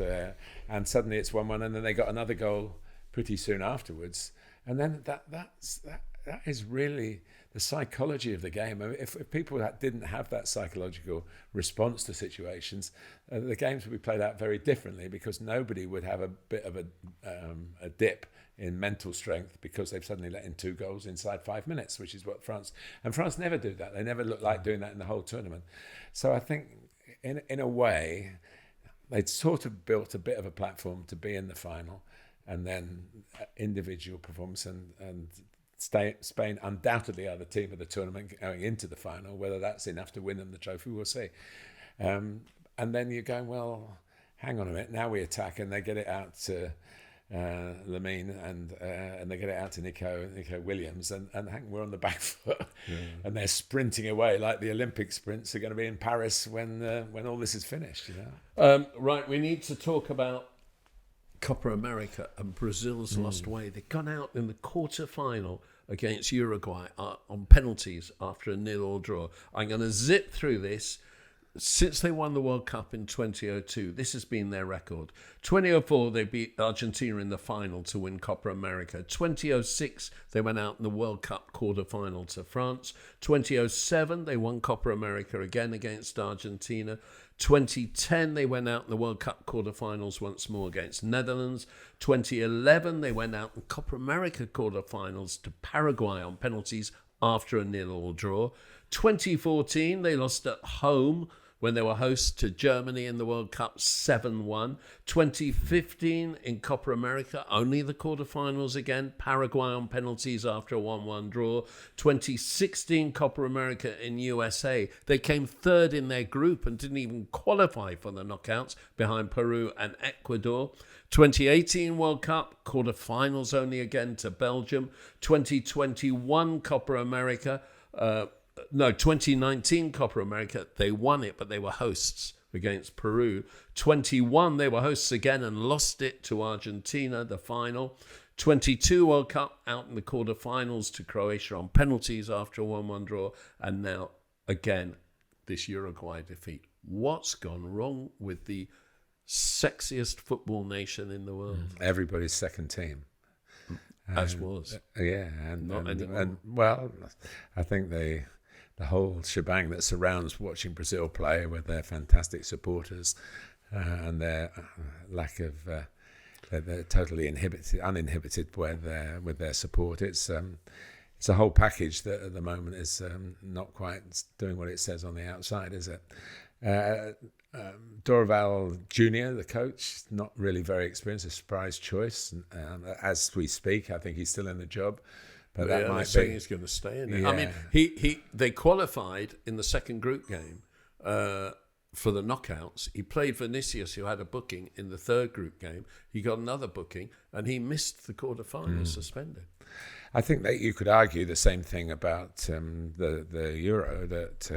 Speaker 2: suddenly it's 1-1, and then they got another goal pretty soon afterwards. And then that is really the psychology of the game. I mean, if people that didn't have that psychological response to situations, the games would be played out very differently, because nobody would have a bit of a dip in mental strength because they've suddenly let in 2 goals inside 5 minutes, which is what France never do that. They never look like doing that in the whole tournament. So I think in a way they'd sort of built a bit of a platform to be in the final, and then individual performance, and Spain undoubtedly are the team of the tournament going into the final. Whether that's enough to win them the trophy, we'll see. And then you're going, well, hang on a minute, now we attack, and they get it out to Lamine, and they get it out to Nico Williams, and we're on the back foot, and they're sprinting away like the Olympic sprints are going to be in Paris when all this is finished. You know?
Speaker 1: Right, we need to talk about Copa America, and Brazil's lost way. They've gone out in the quarter-final against Uruguay on penalties after a 0-0 draw. I'm going to zip through this. Since they won the World Cup in 2002, this has been their record. 2004, they beat Argentina in the final to win Copa America. 2006, they went out in the World Cup quarter-final to France. 2007, they won Copa America again against Argentina. 2010, they went out in the World Cup quarterfinals once more against Netherlands. 2011, they went out in Copa America quarterfinals to Paraguay on penalties after a 0-0 draw. 2014, they lost at home when they were hosts to Germany in the World Cup 7-1. 2015 in Copa America, only the quarterfinals again. Paraguay on penalties after a 1-1 draw. 2016 Copa America in USA. They came third in their group and didn't even qualify for the knockouts behind Peru and Ecuador. 2018 World Cup, quarterfinals only again to Belgium. 2021 Copa America, 2019 Copa America, they won it, but they were hosts against Peru. 21, they were hosts again and lost it to Argentina, the final. 22 World Cup, out in the quarterfinals to Croatia on penalties after a 1-1 draw. And now, again, this Uruguay defeat. What's gone wrong with the sexiest football nation in the world?
Speaker 2: Everybody's second team.
Speaker 1: As was.
Speaker 2: Yeah, and well, I think the whole shebang that surrounds watching Brazil play, with their fantastic supporters and their lack of, they're totally uninhibited with their support. It's a whole package that at the moment is not quite doing what it says on the outside, is it? Dorival Jr., the coach, not really very experienced, a surprise choice. As we speak, I think he's still in the job, but that might be.
Speaker 1: He's going to stay in it.
Speaker 2: Yeah.
Speaker 1: I mean, they qualified in the second group game for the knockouts. He played Vinicius, who had a booking in the third group game. He got another booking, and he missed the quarterfinals, suspended.
Speaker 2: I think that you could argue the same thing about the Euro, that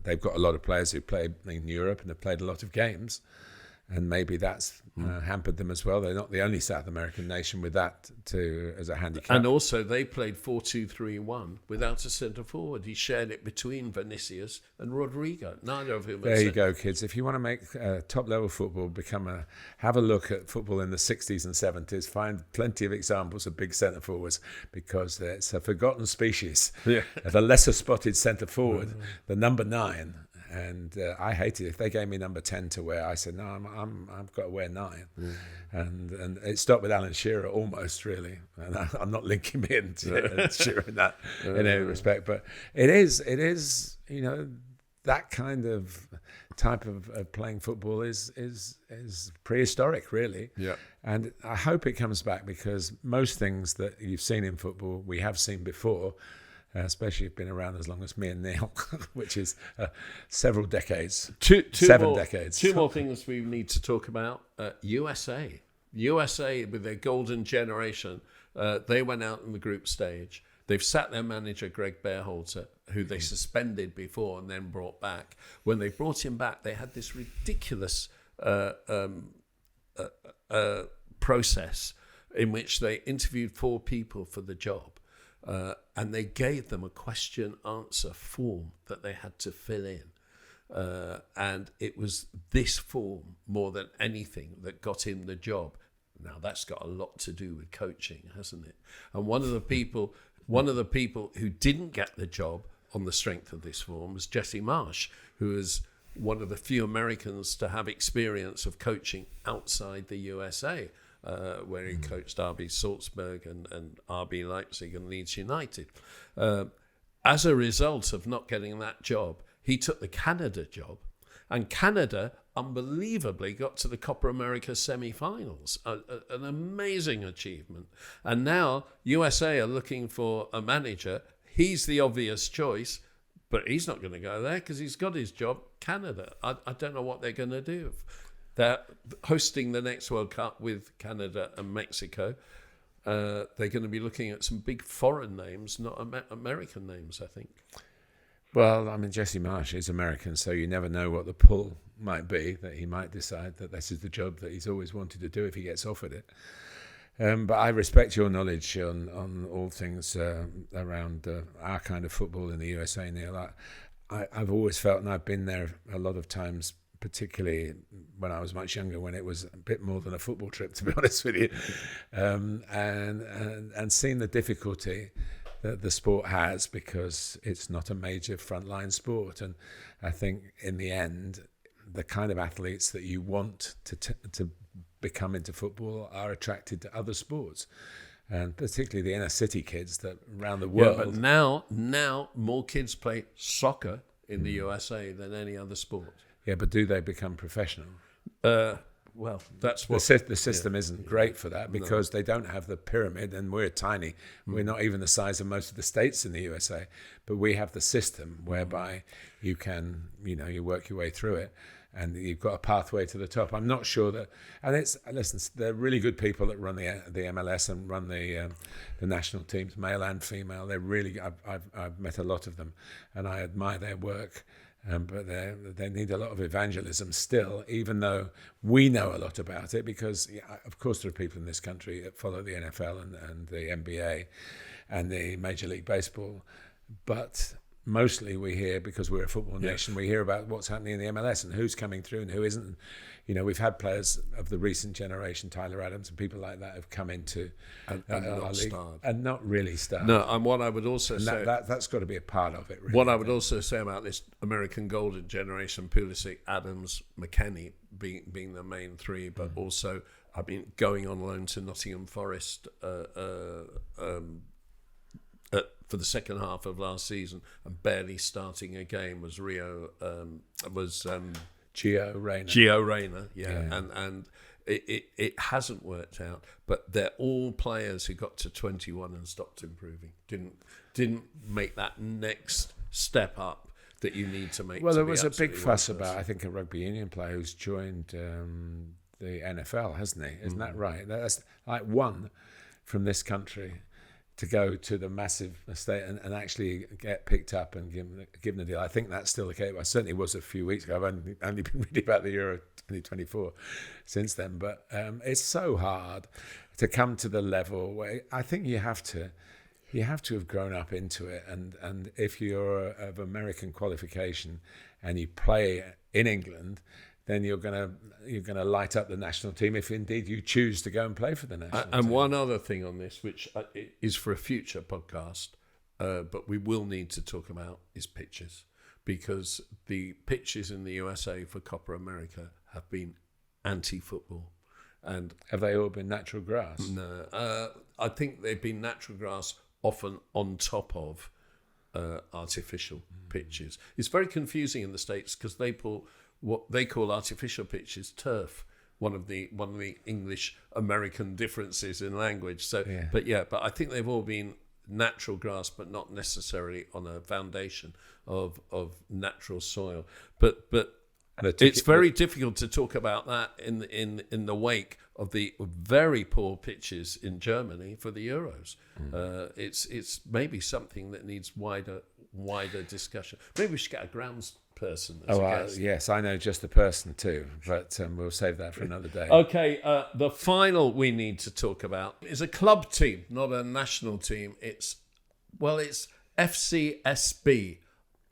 Speaker 2: they've got a lot of players who played in Europe and have played a lot of games, and maybe that's hampered them as well. They're not the only South American nation with that as a handicap.
Speaker 1: And also, they played 4-2-3-1 without a centre forward. He shared it between Vinicius and Rodrigo, neither of whom.
Speaker 2: There you go, kids. If you want to make top level football have a look at football in the 60s and 70s. Find plenty of examples of big centre forwards, because it's a forgotten species.
Speaker 1: Yeah.
Speaker 2: The lesser spotted centre forward, the number 9. And I hated it. If they gave me number 10 to wear, I said, no, I've got to wear 9. And it stopped with Alan Shearer almost, really. And I'm not linking me into Shearer in that in any respect. But it is, that kind of type of playing football is prehistoric, really.
Speaker 1: Yeah.
Speaker 2: And I hope it comes back, because most things that you've seen in football, we have seen before. Especially if you've been around as long as me and Neil, which is several decades. 7 decades.
Speaker 1: Two more things we need to talk about. USA with their golden generation, they went out in the group stage. They've sat their manager, Greg Berhalter, who they suspended before and then brought back. When they brought him back, they had this ridiculous process in which they interviewed 4 people for the job. And they gave them a question-answer form that they had to fill in. And it was this form, more than anything, that got him the job. Now, that's got a lot to do with coaching, hasn't it? And one of the people who didn't get the job on the strength of this form was Jesse Marsh, who is one of the few Americans to have experience of coaching outside the USA. Where he coached RB Salzburg and RB Leipzig and Leeds United. As a result of not getting that job, he took the Canada job, and Canada unbelievably got to the Copa America semi-finals, an amazing achievement. And now USA are looking for a manager. He's the obvious choice, but he's not going to go there because he's got his job, Canada. I don't know what they're going to do. They're hosting the next World Cup with Canada and Mexico. They're going to be looking at some big foreign names, not American names, I think.
Speaker 2: Well, I mean, Jesse Marsh is American, so you never know what the pull might be, that he might decide that this is the job that he's always wanted to do if he gets offered it. But I respect your knowledge on all things around our kind of football in the USA, Neil. I've always felt, and I've been there a lot of times, particularly when I was much younger, when it was a bit more than a football trip, to be honest with you, and seen the difficulty that the sport has, because it's not a major frontline sport. And I think in the end, the kind of athletes that you want to become into football are attracted to other sports, and particularly the inner city kids that around the world.
Speaker 1: Yeah, but now more kids play soccer in the USA than any other sport.
Speaker 2: Yeah, but do they become professional?
Speaker 1: Well, that's what
Speaker 2: The system isn't great for that because they don't have the pyramid, and we're tiny. We're not even the size of most of the states in the USA, but we have the system whereby you can, you work your way through it, and you've got a pathway to the top. I'm not sure that, and listen, they're really good people that run the MLS and run the national teams, male and female. They're really, I've met a lot of them, and I admire their work. But they need a lot of evangelism still, even though we know a lot about it, because, of course, there are people in this country that follow the NFL and the NBA and the Major League Baseball. But mostly we hear, because we're a football nation, we hear about what's happening in the MLS and who's coming through and who isn't. We've had players of the recent generation, Tyler Adams and people like that, have come into
Speaker 1: and
Speaker 2: our league and not really starred.
Speaker 1: No, and what I would also say...
Speaker 2: That's got to be a part of it, really.
Speaker 1: What I would also say about this American golden generation, Pulisic, Adams, McKennie being the main three, but also, going on loan to Nottingham Forest for the second half of last season and barely starting a game was
Speaker 2: Gio
Speaker 1: Reyna, and it hasn't worked out. But they're all players who got to 21 and stopped improving. Didn't make that next step up that you need to make.
Speaker 2: Well, there was a big fuss about, I think, a rugby union player who's joined the NFL, hasn't he? Isn't that right? That's like one from this country to go to the massive estate and actually get picked up and given a deal. I think that's still the case. I certainly was a few weeks ago. I've only been reading about the Euro 2024 since then. But it's so hard to come to the level where I think you have to have grown up into it. And if you're of American qualification and you play in England, then you're gonna light up the national team if indeed you choose to go and play for the national team.
Speaker 1: And one other thing on this, which is for a future podcast, but we will need to talk about, is pitches, because the pitches in the USA for Copa America have been anti-football. And
Speaker 2: have they all been natural grass?
Speaker 1: No, I think they've been natural grass, often on top of artificial pitches. It's very confusing in the States because they put what they call artificial pitches turf, one of the English American differences in language. So, but I think they've all been natural grass, but not necessarily on a foundation of natural soil. But it's very difficult to talk about that in the wake of the very poor pitches in Germany for the Euros. It's maybe something that needs wider discussion. Maybe we should get a grounds person as a guest.
Speaker 2: Yes, I know just the person too, but we'll save that for another day.
Speaker 1: Okay, the final we need to talk about is a club team, not a national team. It's FCSB,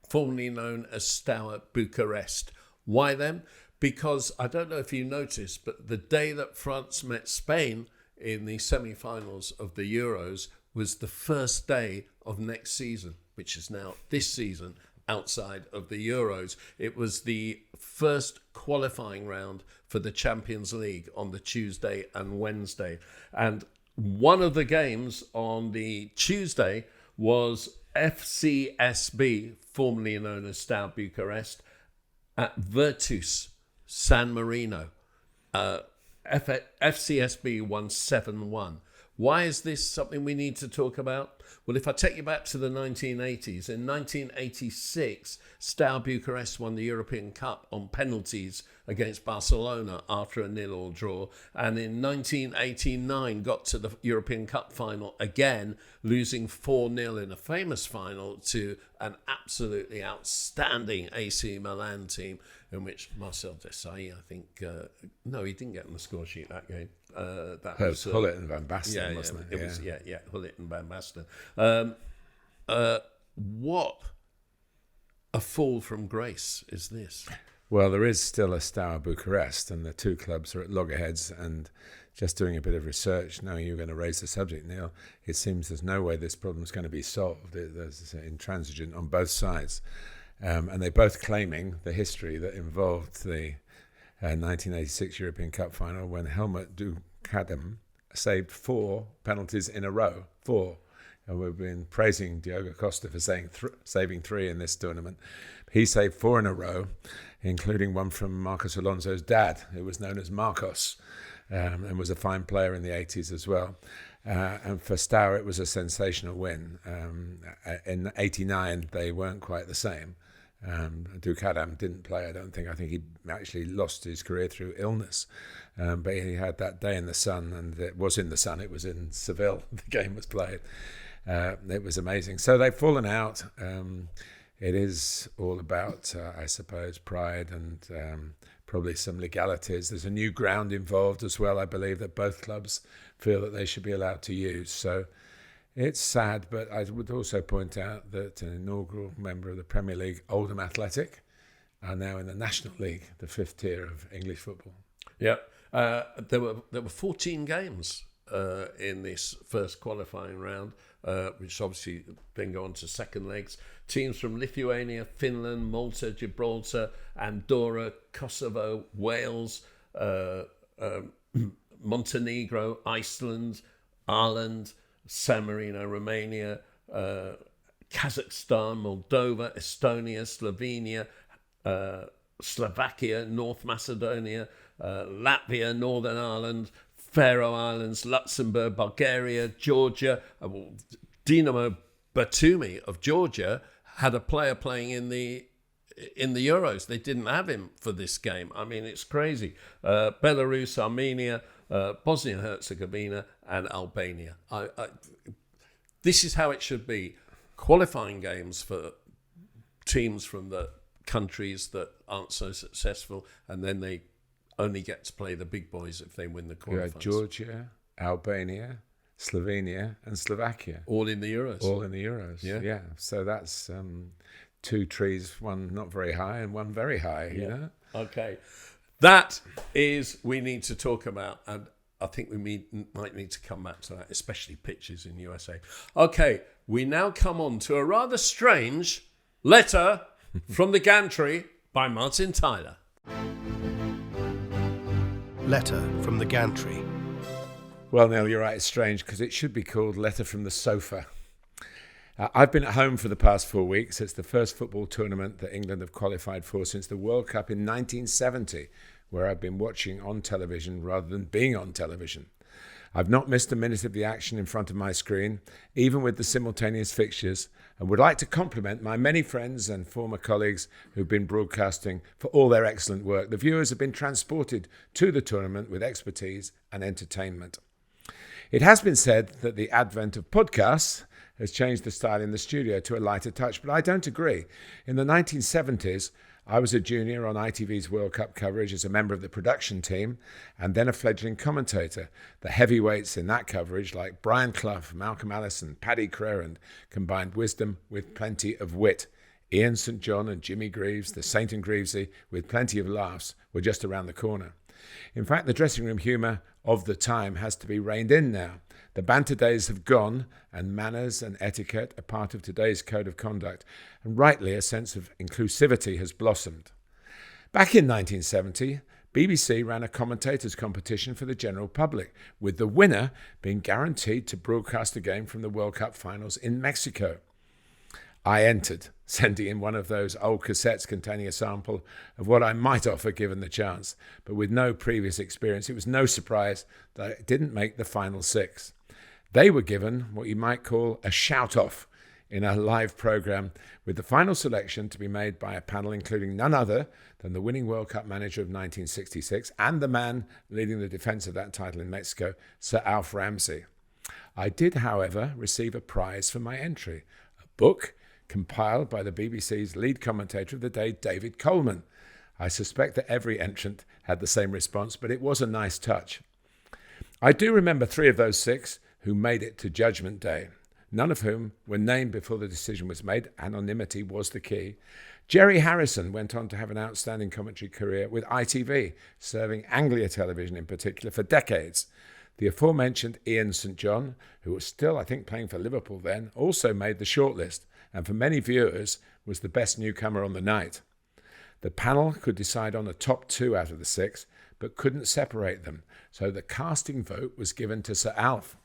Speaker 1: formerly known as Steaua Bucharest. Why them? Because I don't know if you noticed, but the day that France met Spain in the semi-finals of the Euros was the first day of next season, which is now this season, outside of the Euros. It was the first qualifying round for the Champions League on the Tuesday and Wednesday. And one of the games on the Tuesday was FCSB, formerly known as Steaua Bucharest, at Virtus San Marino. FCSB won 7-1. Why is this something we need to talk about? Well, if I take you back to the 1980s, in 1986, Steaua Bucharest won the European Cup on penalties against Barcelona after a 0-0 draw. And in 1989, got to the European Cup final again, losing 4-0 in a famous final to an absolutely outstanding AC Milan team, in which Marcel Desailly, I think, no, he didn't get on the score sheet that game. That was
Speaker 2: Hullet and Van Basten, wasn't it?
Speaker 1: It was Hullet and Van Basten. What a fall from grace is this?
Speaker 2: Well, there is still a Steaua Bucharest, and the two clubs are at loggerheads. And just doing a bit of research, knowing you're going to raise the subject, Neil, it seems there's no way this problem is going to be solved. There's intransigent on both sides, and they're both claiming the history that involved the 1986 European Cup final when Helmut Dukadem saved 4 penalties in a row. 4. and we've been praising Diogo Costa for saving 3 in this tournament. He saved 4 in a row, including one from Marcos Alonso's dad, who was known as Marcos, and was a fine player in the 80s as well. And for Stour, it was a sensational win. In '89, they weren't quite the same. Duke Adam didn't play, I don't think. I think he actually lost his career through illness. But he had that day in the sun, and it was in the sun. It was in Seville. The game was played. It was amazing. So they've fallen out. It is all about, I suppose, pride and probably some legalities. There's a new ground involved as well, I believe, that both clubs feel that they should be allowed to use. So it's sad, but I would also point out that an inaugural member of the Premier League, Oldham Athletic, are now in the National League, the 5th tier of English football.
Speaker 1: Yeah, there were 14 games in this first qualifying round, which obviously then go on to second legs. Teams from Lithuania, Finland, Malta, Gibraltar, Andorra, Kosovo, Wales, Montenegro, Iceland, Ireland, San Marino, Romania, Kazakhstan, Moldova, Estonia, Slovenia, Slovakia, North Macedonia, Latvia, Northern Ireland, Faroe Islands, Luxembourg, Bulgaria, Georgia. Dinamo Batumi of Georgia had a player playing in the Euros. They didn't have him for this game. I mean, it's crazy. Belarus, Armenia, Bosnia-Herzegovina, and Albania. This is how it should be. Qualifying games for teams from the countries that aren't so successful, and then they only get to play the big boys if they win the qualifiers.
Speaker 2: You had Georgia, Albania, Slovenia, and Slovakia.
Speaker 1: All in the Euros.
Speaker 2: All in the Euros, yeah. So that's 2 trees, one not very high and one very high, you know?
Speaker 1: Okay. That is, we need to talk about, and I think we might need to come back to that, especially pitches in USA. Okay, we now come on to a rather strange letter from the Gantry by Martin Tyler.
Speaker 4: Letter from the Gantry.
Speaker 2: Well, Neil, you're right, it's strange because it should be called Letter from the Sofa. I've been at home for the past 4 weeks. It's the first football tournament that England have qualified for since the World Cup in 1970, where I've been watching on television rather than being on television. I've not missed a minute of the action in front of my screen, even with the simultaneous fixtures, and would like to compliment my many friends and former colleagues who've been broadcasting for all their excellent work. The viewers have been transported to the tournament with expertise and entertainment. It has been said that the advent of podcasts has changed the style in the studio to a lighter touch, but I don't agree. In the 1970s, I was a junior on ITV's World Cup coverage as a member of the production team and then a fledgling commentator. The heavyweights in that coverage, like Brian Clough, Malcolm Allison, Paddy Crerand, combined wisdom with plenty of wit. Ian St John and Jimmy Greaves, the Saint and Greavesy, with plenty of laughs, were just around the corner. In fact, the dressing room humour of the time has to be reined in now. The banter days have gone, and manners and etiquette are part of today's code of conduct, and rightly a sense of inclusivity has blossomed. Back in 1970, BBC ran a commentators competition for the general public, with the winner being guaranteed to broadcast a game from the World Cup finals in Mexico. I entered, sending in one of those old cassettes containing a sample of what I might offer given the chance, but with no previous experience, it was no surprise that it didn't make the final 6. They were given what you might call a shout-off in a live programme, with the final selection to be made by a panel including none other than the winning World Cup manager of 1966 and the man leading the defence of that title in Mexico, Sir Alf Ramsey. I did, however, receive a prize for my entry, a book compiled by the BBC's lead commentator of the day, David Coleman. I suspect that every entrant had the same response, but it was a nice touch. I do remember 3 of those 6 who made it to Judgment Day, none of whom were named before the decision was made. Anonymity was the key. Jerry Harrison went on to have an outstanding commentary career with ITV, serving Anglia Television in particular for decades. The aforementioned Ian St John, who was still, I think, playing for Liverpool then, also made the shortlist, and for many viewers was the best newcomer on the night. The panel could decide on a top 2 out of the 6, but couldn't separate them, so the casting vote was given to Sir Alf.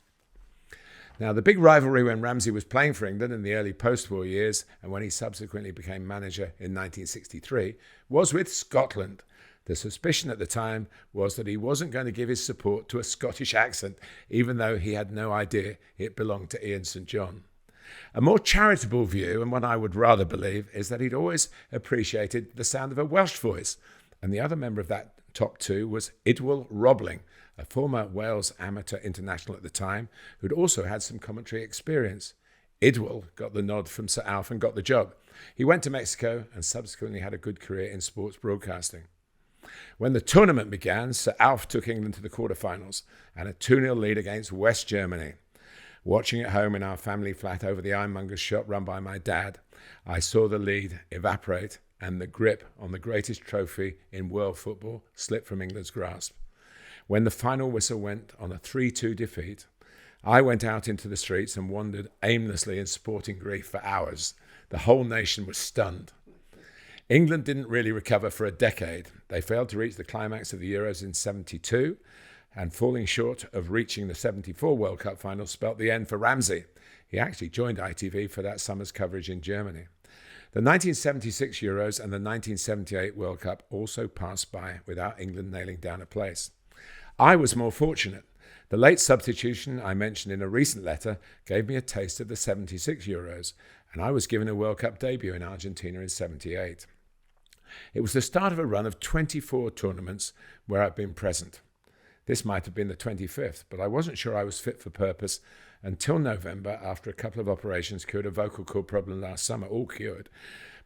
Speaker 2: Now, the big rivalry when Ramsey was playing for England in the early post-war years and when he subsequently became manager in 1963 was with Scotland. The suspicion at the time was that he wasn't going to give his support to a Scottish accent, even though he had no idea it belonged to Ian St John. A more charitable view, and one I would rather believe, is that he'd always appreciated the sound of a Welsh voice. And the other member of that top two was Idwal Robling, a former Wales amateur international at the time, who'd also had some commentary experience. Idwal got the nod from Sir Alf and got the job. He went to Mexico and subsequently had a good career in sports broadcasting. When the tournament began, Sir Alf took England to the quarterfinals and a 2-0 lead against West Germany. Watching at home in our family flat over the ironmonger's shop run by my dad, I saw the lead evaporate and the grip on the greatest trophy in world football slip from England's grasp. When the final whistle went on a 3-2 defeat, I went out into the streets and wandered aimlessly in sporting grief for hours. The whole nation was stunned. England didn't really recover for a decade. They failed to reach the climax of the Euros in 72, and falling short of reaching the 74 World Cup final spelt the end for Ramsey. He actually joined ITV for that summer's coverage in Germany. The 1976 Euros and the 1978 World Cup also passed by without England nailing down a place. I was more fortunate. The late substitution I mentioned in a recent letter gave me a taste of the 76 Euros, and I was given a World Cup debut in Argentina in 78. It was the start of a run of 24 tournaments where I've been present. This might have been the 25th, but I wasn't sure I was fit for purpose until November, after a couple of operations cured a vocal cord problem last summer, all cured.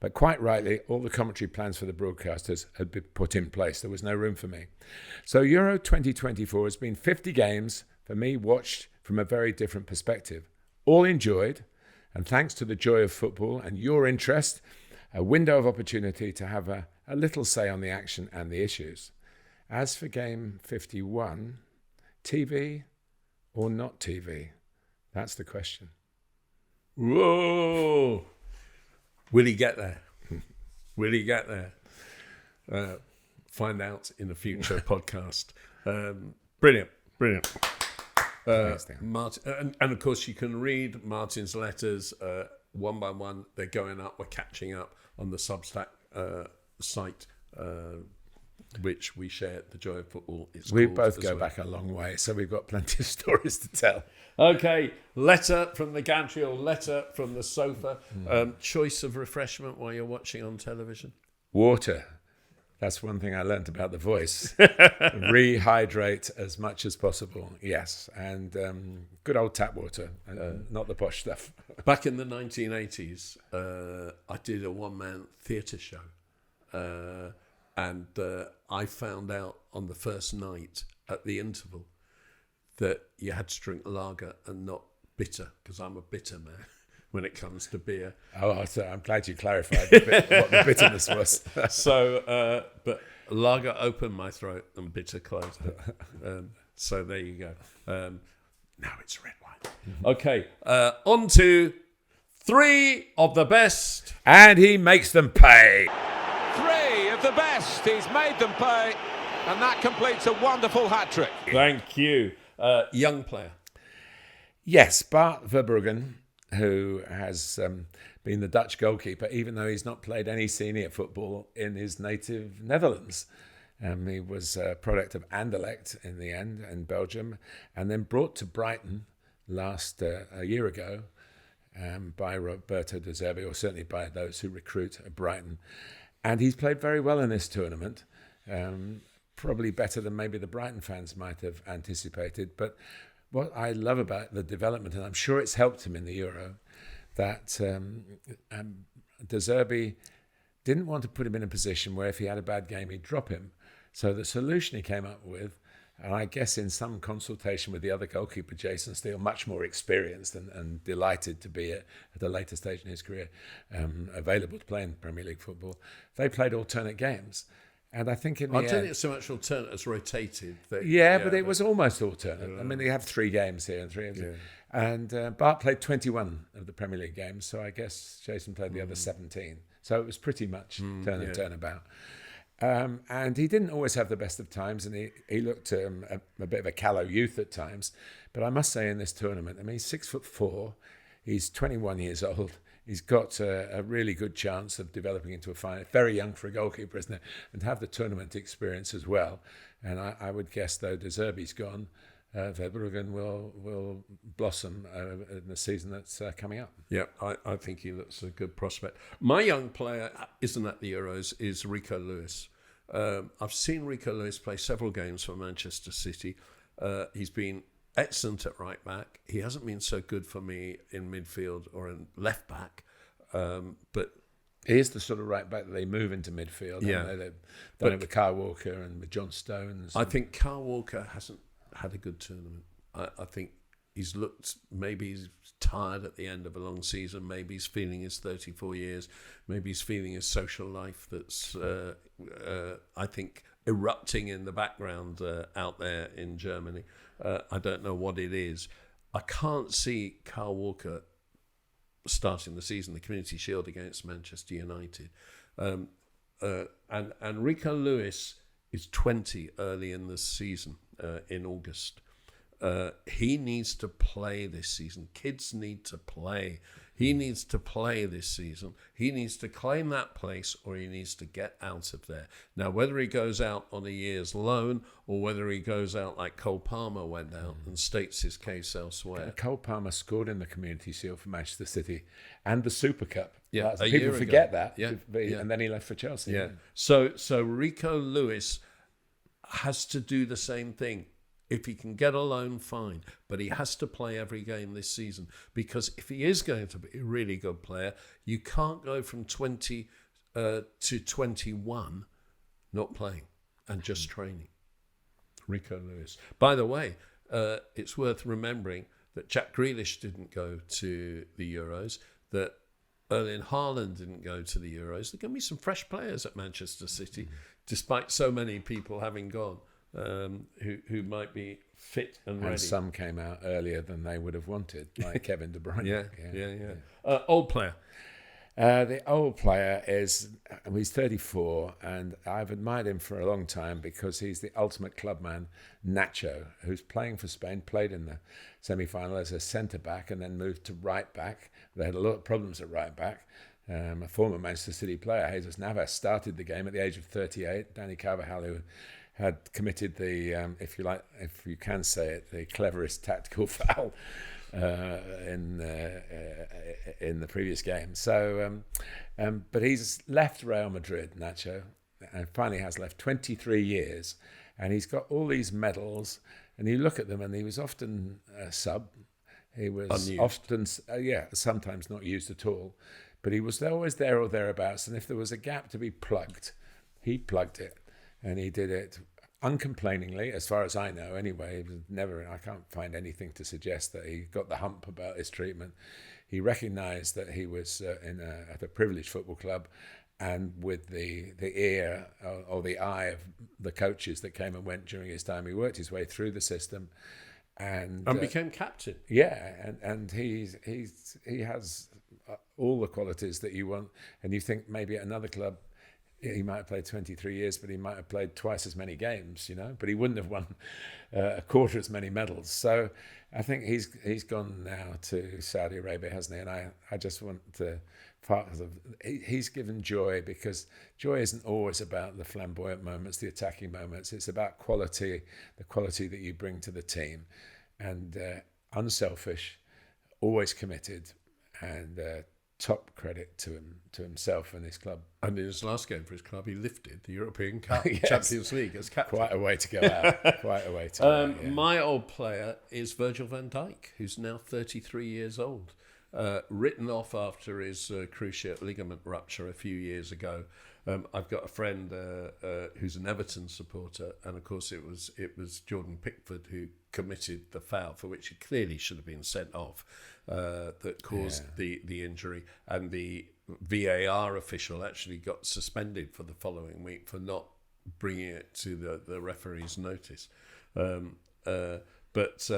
Speaker 2: But quite rightly, all the commentary plans for the broadcasters had been put in place. There was no room for me. So Euro 2024 has been 50 games, for me, watched from a very different perspective. All enjoyed, and thanks to the joy of football and your interest, a window of opportunity to have a little say on the action and the issues. As for game 51, TV or not TV? That's the question.
Speaker 1: Whoa! Will he get there? Will he get there? Find out in a future podcast. Brilliant. Martin, and of course, you can read Martin's letters one by one. They're going up. We're catching up on the Substack site, which we share. The Joy of Football.
Speaker 2: We both go back a long way, so we've got plenty of stories to tell.
Speaker 1: Okay, letter from the gantry or letter from the sofa. Choice of refreshment while you're watching on television?
Speaker 2: Water. That's one thing I learnt about The Voice. Rehydrate as much as possible, yes. And good old tap water, not the posh stuff.
Speaker 1: Back in the 1980s, I did a one-man theatre show. And I found out on the first night at the interval that you had to drink lager and not bitter, because I'm a bitter man when it comes to beer.
Speaker 2: Oh, so I'm glad you clarified what the bitterness was.
Speaker 1: So, but lager opened my throat and bitter closed it. So there you go. Now it's red wine. Okay, on to 3 of the best.
Speaker 2: And he makes them pay.
Speaker 3: 3 of the best. He's made them pay. And that completes a wonderful hat-trick.
Speaker 1: Thank you. Young player.
Speaker 2: Yes, Bart Verbruggen, who has been the Dutch goalkeeper, even though he's not played any senior football in his native Netherlands. He was a product of Anderlecht in the end in Belgium, and then brought to Brighton a year ago by Roberto De Zerbi, or certainly by those who recruit at Brighton. And he's played very well in this tournament, probably better than maybe the Brighton fans might have anticipated. But what I love about the development, and I'm sure it's helped him in the Euro, that De Zerbi didn't want to put him in a position where if he had a bad game, he'd drop him. So the solution he came up with, and I guess in some consultation with the other goalkeeper, Jason Steele, much more experienced and delighted to be at a later stage in his career, available to play in Premier League football, they played alternate games. And I think in the
Speaker 1: I don't
Speaker 2: end,
Speaker 1: think it's so much alternate as rotated.
Speaker 2: But it was almost alternate. I mean, they have 3 games here and 3 games here. And Bart played 21 of the Premier League games, so I guess Jason played the other 17. So it was pretty much turn and turn about. And he didn't always have the best of times, and he looked a bit of a callow youth at times. But I must say, in this tournament, I mean, he's 6'4", he's 21 years old. He's got a really good chance of developing into a fine. Very young for a goalkeeper, isn't it? And have the tournament experience as well. And I would guess, though De Zerbi's gone, Verbruggen will blossom in the season that's coming up.
Speaker 1: Yeah, I think he looks a good prospect. My young player isn't at the Euros, is Rico Lewis. I've seen Rico Lewis play several games for Manchester City. He's been excellent at right back. He hasn't been so good for me in midfield or in left back, but
Speaker 2: he is the sort of right back that they move into midfield.
Speaker 1: Yeah,
Speaker 2: they've done it with Kyle Walker and with John Stones.
Speaker 1: I think Kyle Walker hasn't had a good tournament. I think he's looked, maybe he's tired at the end of a long season. Maybe he's feeling his 34 years. Maybe he's feeling his social life that's, I think, erupting in the background out there in Germany. I don't know what it is. I can't see Kyle Walker starting the season, the Community Shield against Manchester United. And Rico Lewis is 20 early in the season, in August. He needs to play this season. Kids need to play. He needs to play this season. He needs to claim that place, or he needs to get out of there. Now, whether he goes out on a year's loan or whether he goes out like Cole Palmer went out and states his case elsewhere.
Speaker 2: Cole Palmer scored in the Community Shield for Manchester City and the Super Cup.
Speaker 1: Yeah,
Speaker 2: people forget that.
Speaker 1: Yeah,
Speaker 2: and then he left for Chelsea.
Speaker 1: Yeah. So Rico Lewis has to do the same thing. If he can get a loan, fine. But he has to play every game this season, because if he is going to be a really good player, you can't go from 20 to 21 not playing and just training. Rico Lewis. By the way, it's worth remembering that Jack Grealish didn't go to the Euros, that Erling Haaland didn't go to the Euros. There are going to be some fresh players at Manchester City, despite so many people having gone. Who might be fit and ready.
Speaker 2: And some came out earlier than they would have wanted, like Kevin De Bruyne.
Speaker 1: Yeah. Old player.
Speaker 2: The old player he's 34, and I've admired him for a long time because he's the ultimate clubman, Nacho, who's playing for Spain, played in the semi-final as a centre-back and then moved to right-back. They had a lot of problems at right-back. A former Manchester City player, Jesus Navas, started the game at the age of 38. Danny Carvajal, who had committed the, if you can say it, the cleverest tactical foul in the previous game. So, but he's left Real Madrid, Nacho, and finally has left 23 years, and he's got all these medals. And you look at them, and he was often a sub. He was
Speaker 1: unused.
Speaker 2: Often, sometimes not used at all. But he was always there or thereabouts. And if there was a gap to be plugged, he plugged it. And he did it uncomplainingly, as far as I know. Anyway, I can't find anything to suggest that he got the hump about his treatment. He recognised that he was at a privileged football club, and with the ear or the eye of the coaches that came and went during his time, he worked his way through the system, and
Speaker 1: became captain.
Speaker 2: Yeah, and he has all the qualities that you want. And you think maybe at another club, he might have played 23 years, but he might have played twice as many games, but he wouldn't have won a quarter as many medals. So I think he's gone now to Saudi Arabia, hasn't he? And I just want to, he's given joy, because joy isn't always about the flamboyant moments, the attacking moments. It's about quality, the quality that you bring to the team, and unselfish, always committed, and top credit to himself and his club.
Speaker 1: And in his last game for his club, he lifted the European Cup,
Speaker 2: Yes.
Speaker 1: Champions League as captain.
Speaker 2: Quite a way to go out. Quite a way to go out. Yeah.
Speaker 1: My old player is Virgil van Dijk, who's now 33 years old. Written off after his cruciate ligament rupture a few years ago. I've got a friend who's an Everton supporter, and of course it was Jordan Pickford who committed the foul, for which he clearly should have been sent off, that caused the injury, and the VAR official actually got suspended for the following week for not bringing it to the referee's notice. But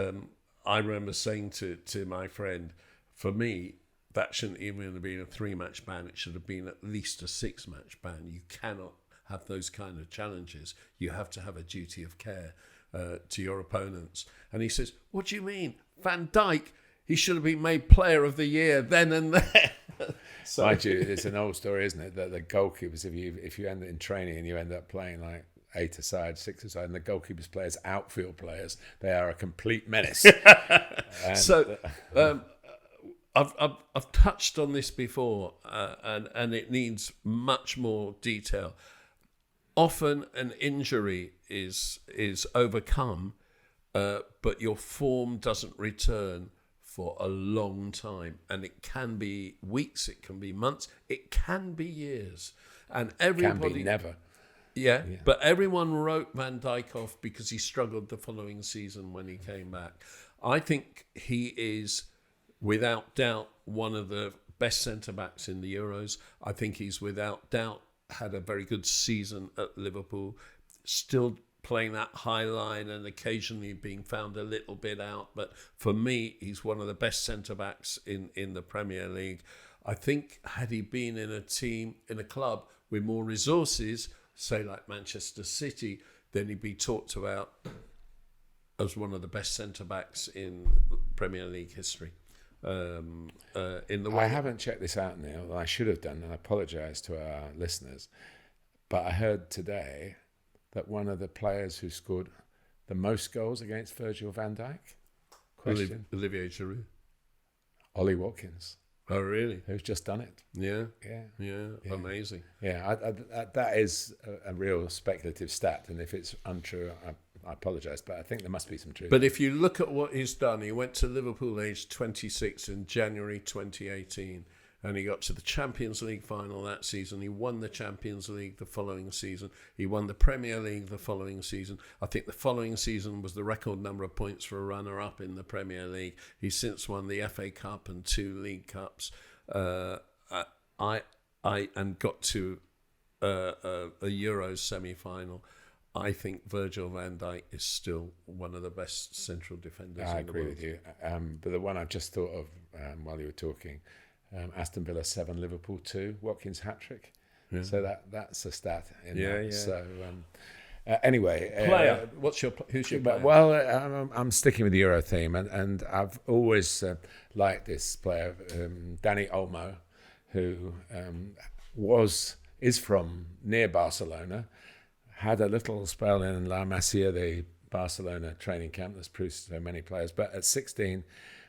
Speaker 1: I remember saying to my friend, for me, that shouldn't even have been a 3-match ban. It should have been at least a 6-match ban. You cannot have those kind of challenges, you have to have a duty of care to your opponents. And he says, what do you mean? Van Dijk, he should have been made player of the year then and there. So,
Speaker 2: mind you, it's an old story, isn't it? That the goalkeepers, if you end up in training and you end up playing like 8-a-side, 6-a-side, and the goalkeepers play as outfield players, they are a complete menace.
Speaker 1: So I've touched on this before, and it needs much more detail. Often an injury is overcome, but your form doesn't return for a long time, and it can be weeks, it can be months, it can be years, and everybody
Speaker 2: can be never.
Speaker 1: Yeah, but everyone wrote Van Dijk off because he struggled the following season when he came back. I think he is, without doubt, one of the best centre-backs in the Euros. I think he's, without doubt, had a very good season at Liverpool, still playing that high line and occasionally being found a little bit out. But for me, he's one of the best centre-backs in the Premier League. I think had he been in a team, in a club with more resources, say like Manchester City, then he'd be talked about as one of the best centre-backs in Premier League history. In the way
Speaker 2: I haven't checked this out, Neil. I should have done, and I apologise to our listeners. But I heard today that one of the players who scored the most goals against Virgil van Dijk,
Speaker 1: Olivier Giroud.
Speaker 2: Ollie Watkins.
Speaker 1: Oh, really?
Speaker 2: Who's just done it.
Speaker 1: Yeah.
Speaker 2: Yeah.
Speaker 1: Amazing.
Speaker 2: Yeah, that is a real speculative stat, and if it's untrue, I apologise, but I think there must be some truth.
Speaker 1: But if you look at what he's done, he went to Liverpool aged 26 in January 2018, and he got to the Champions League final that season. He won the Champions League the following season. He won the Premier League the following season. I think the following season was the record number of points for a runner-up in the Premier League. He's since won the FA Cup and 2 League Cups. And got to a Euros semi-final. I think Virgil van Dijk is still one of the best central defenders in the world. I agree with
Speaker 2: you. But the one I just thought of while you were talking, Aston Villa 7, Liverpool 2, Watkins hat-trick. Yeah. So that's a stat in that. Yeah. So anyway,
Speaker 1: player. Who's your player?
Speaker 2: Well, I'm sticking with the Euro theme, and I've always liked this player, Dani Olmo, who is from near Barcelona. Had a little spell in La Masia, the Barcelona training camp that's produced so many players, but at 16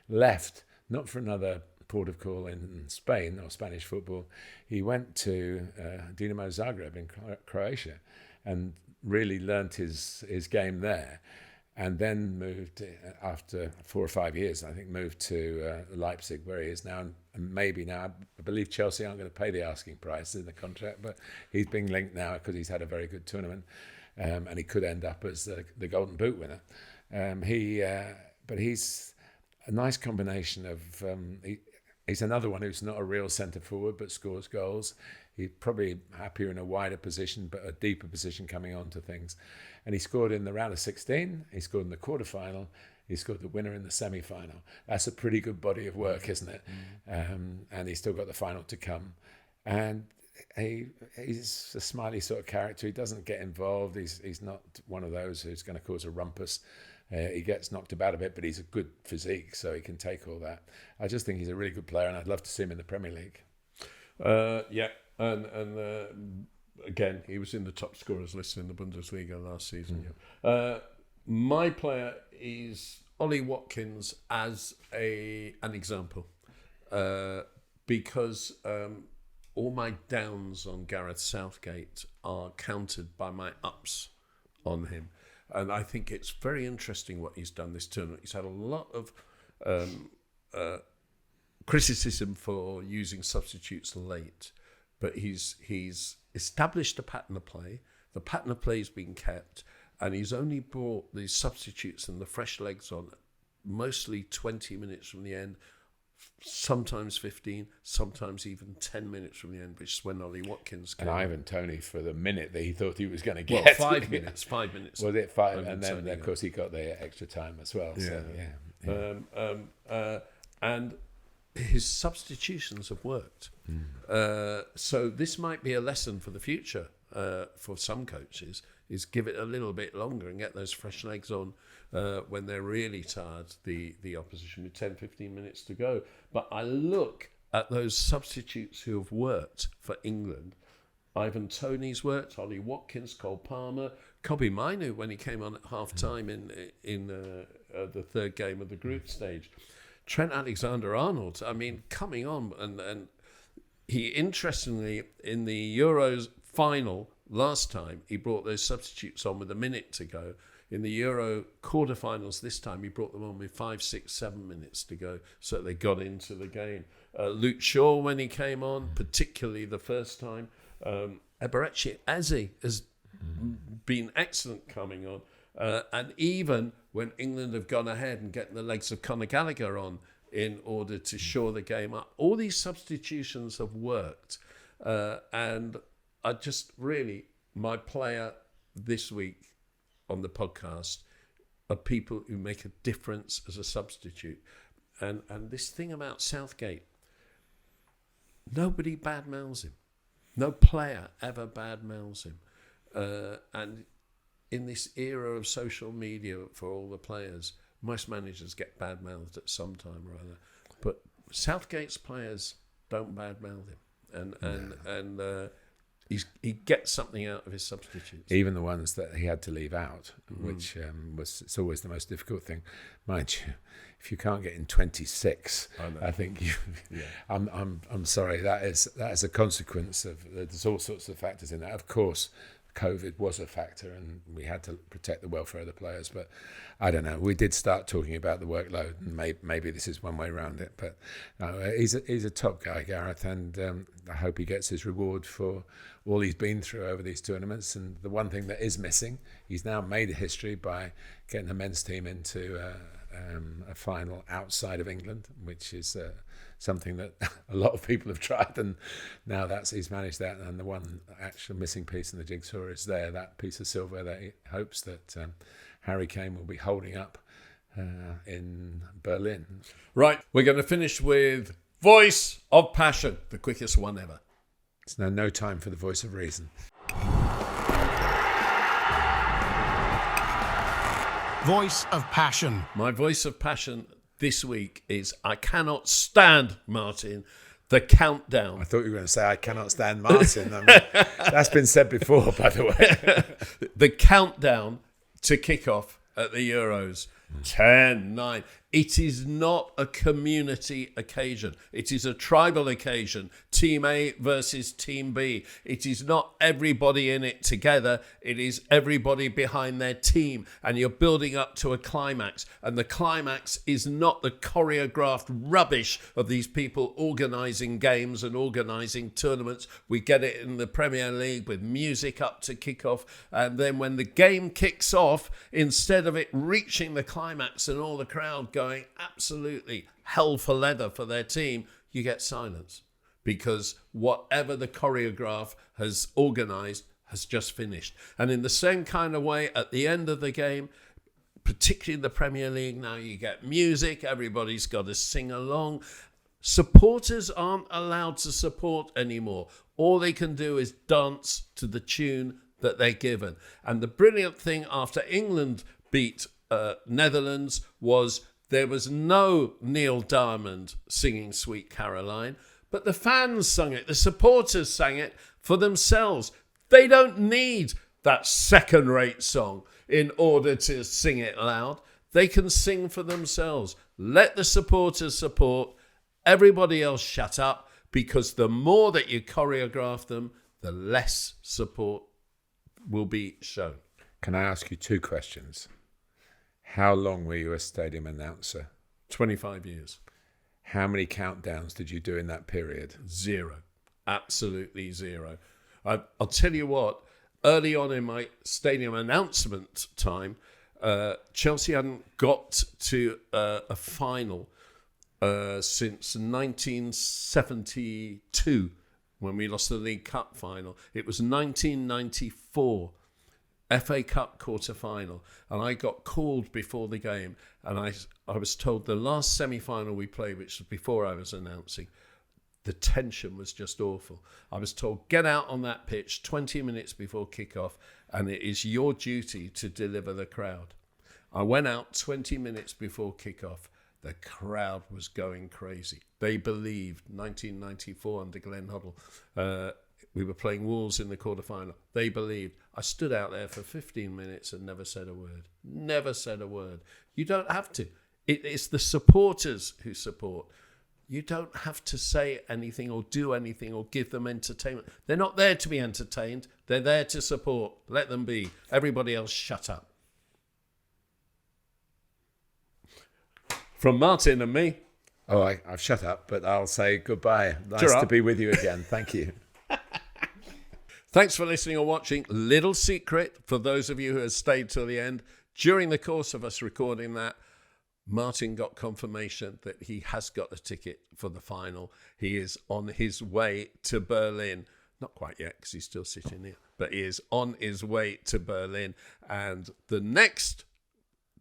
Speaker 2: left, not for another port of call in Spain or Spanish football. He went to Dinamo Zagreb in Croatia and really learnt his game there, and then moved, after 4 or 5 years, I think, moved to Leipzig, where he is now. And maybe now, I believe Chelsea aren't going to pay the asking price in the contract, but he's being linked now because he's had a very good tournament, and he could end up as the Golden Boot winner. But he's a nice combination of... He's another one who's not a real centre forward but scores goals. He's probably happier in a wider position but a deeper position coming on to things. And he scored in the round of 16, he scored in the quarterfinal, he scored the winner in the semi-final. That's a pretty good body of work, isn't it? And he's still got the final to come. And he's a smiley sort of character. He doesn't get involved. He's not one of those who's going to cause a rumpus. He gets knocked about a bit, but he's a good physique, so he can take all that. I just think he's a really good player, and I'd love to see him in the Premier League.
Speaker 1: And again, he was in the top scorers list in the Bundesliga last season. My player is Ollie Watkins as an example, because all my downs on Gareth Southgate are countered by my ups on him. And I think it's very interesting what he's done this tournament. He's had a lot of criticism for using substitutes late, but he's established a pattern of play. The pattern of play has been kept, and he's only brought the substitutes and the fresh legs on mostly 20 minutes from the end, sometimes 15, sometimes even 10 minutes from the end, which is when Ollie Watkins came.
Speaker 2: And Ivan Toney for the minute that he thought he was going to get.
Speaker 1: Well, 5 minutes. 5 minutes.
Speaker 2: Was it 5? And then, of course, he got the extra time as well.
Speaker 1: And his substitutions have worked. So this might be a lesson for the future. for some coaches is give it a little bit longer and get those fresh legs on when they're really tired, the opposition, with 10, 15 minutes to go. But I look at those substitutes who have worked for England. Ivan Toney's worked, Ollie Watkins, Cole Palmer, Kobe Mainu when he came on at half-time in the third game of the group stage. Trent Alexander-Arnold, I mean, coming on, and he, interestingly, in the Euros final last time, he brought those substitutes on with a minute to go. In the Euro quarterfinals this time, he brought them on with 5, 6, 7 minutes to go, so they got into the game. Luke Shaw, when he came on, particularly the first time. Eberechi Eze has been excellent coming on. And even when England have gone ahead and getting the legs of Conor Gallagher on in order to shore the game up, all these substitutions have worked. And I just really, my player this week on the podcast are people who make a difference as a substitute. And this thing about Southgate, nobody badmouths him. No player ever badmouths him. And in this era of social media for all the players, most managers get badmouthed at some time or other. But Southgate's players don't badmouth him. And he gets something out of his substitutes.
Speaker 2: Even the ones that he had to leave out, which it's always the most difficult thing. Mind you, if you can't get in 26, I think you. Yeah. I'm sorry. That is a consequence of there's all sorts of factors in that. Of course, COVID was a factor, and we had to protect the welfare of the players. But I don't know. We did start talking about the workload, and maybe this is one way around it. But no, he's a top guy, Gareth, and I hope he gets his reward for all he's been through over these tournaments. And the one thing that is missing, he's now made a history by getting the men's team into a final outside of England, which is something that a lot of people have tried, and now he's managed that. And the one actual missing piece in the jigsaw is that piece of silver that he hopes that Harry Kane will be holding up in Berlin.
Speaker 1: Right, we're going to finish with Voice of Passion, the quickest one ever.
Speaker 2: It's now no time for the voice of reason.
Speaker 4: Voice of Passion.
Speaker 1: My voice of passion this week is I cannot stand, Martin, the countdown.
Speaker 2: I thought you were going to say I cannot stand Martin. I mean, that's been said before, by the way.
Speaker 1: The countdown to kick-off at the Euros. 10, 9. It is not a community occasion. It is a tribal occasion. Team A versus Team B. It is not everybody in it together. It is everybody behind their team. And you're building up to a climax. And the climax is not the choreographed rubbish of these people organising games and organising tournaments. We get it in the Premier League with music up to kick-off. And then when the game kicks off, instead of it reaching the climax and all the crowd going absolutely hell for leather for their team, you get silence, because whatever the choreograph has organised has just finished. And in the same kind of way, at the end of the game, particularly in the Premier League now, you get music, everybody's got to sing along. Supporters aren't allowed to support anymore. All they can do is dance to the tune that they're given. And the brilliant thing after England beat Netherlands was there was no Neil Diamond singing Sweet Caroline, but the fans sung it, the supporters sang it for themselves. They don't need that second-rate song in order to sing it loud. They can sing for themselves. Let the supporters support. Everybody else shut up, because the more that you choreograph them, the less support will be shown.
Speaker 2: Can I ask you 2 questions? How long were you a stadium announcer?
Speaker 1: 25 years.
Speaker 2: How many countdowns did you do in that period?
Speaker 1: 0. Absolutely 0. I'll tell you what, early on in my stadium announcement time, Chelsea hadn't got to a final since 1972, when we lost the League Cup final. It was 1994. FA Cup quarter-final, and I got called before the game, and I was told the last semi-final we played, which was before I was announcing, The tension was just awful. I was told, get out on that pitch 20 minutes before kickoff, and it is your duty to deliver the crowd. I went out 20 minutes before kickoff. The crowd was going crazy. They believed 1994 under Glenn Hoddle. We were playing Wolves in the quarterfinal. They believed. I stood out there for 15 minutes and never said a word. Never said a word. You don't have to. It's the supporters who support. You don't have to say anything or do anything or give them entertainment. They're not there to be entertained. They're there to support. Let them be. Everybody else, shut up. From Martin and me.
Speaker 2: Oh, I've shut up, but I'll say goodbye. Nice
Speaker 1: Cheer up.
Speaker 2: to be with you again. Thank you.
Speaker 1: Thanks for listening or watching. Little secret for those of you who have stayed till the end. During the course of us recording that, Martin got confirmation that he has got a ticket for the final. He is on his way to Berlin. Not quite yet because he's still sitting here, but he is on his way to Berlin. And the next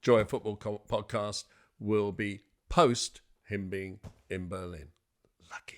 Speaker 1: Joy of Football podcast will be post him being in Berlin. Lucky.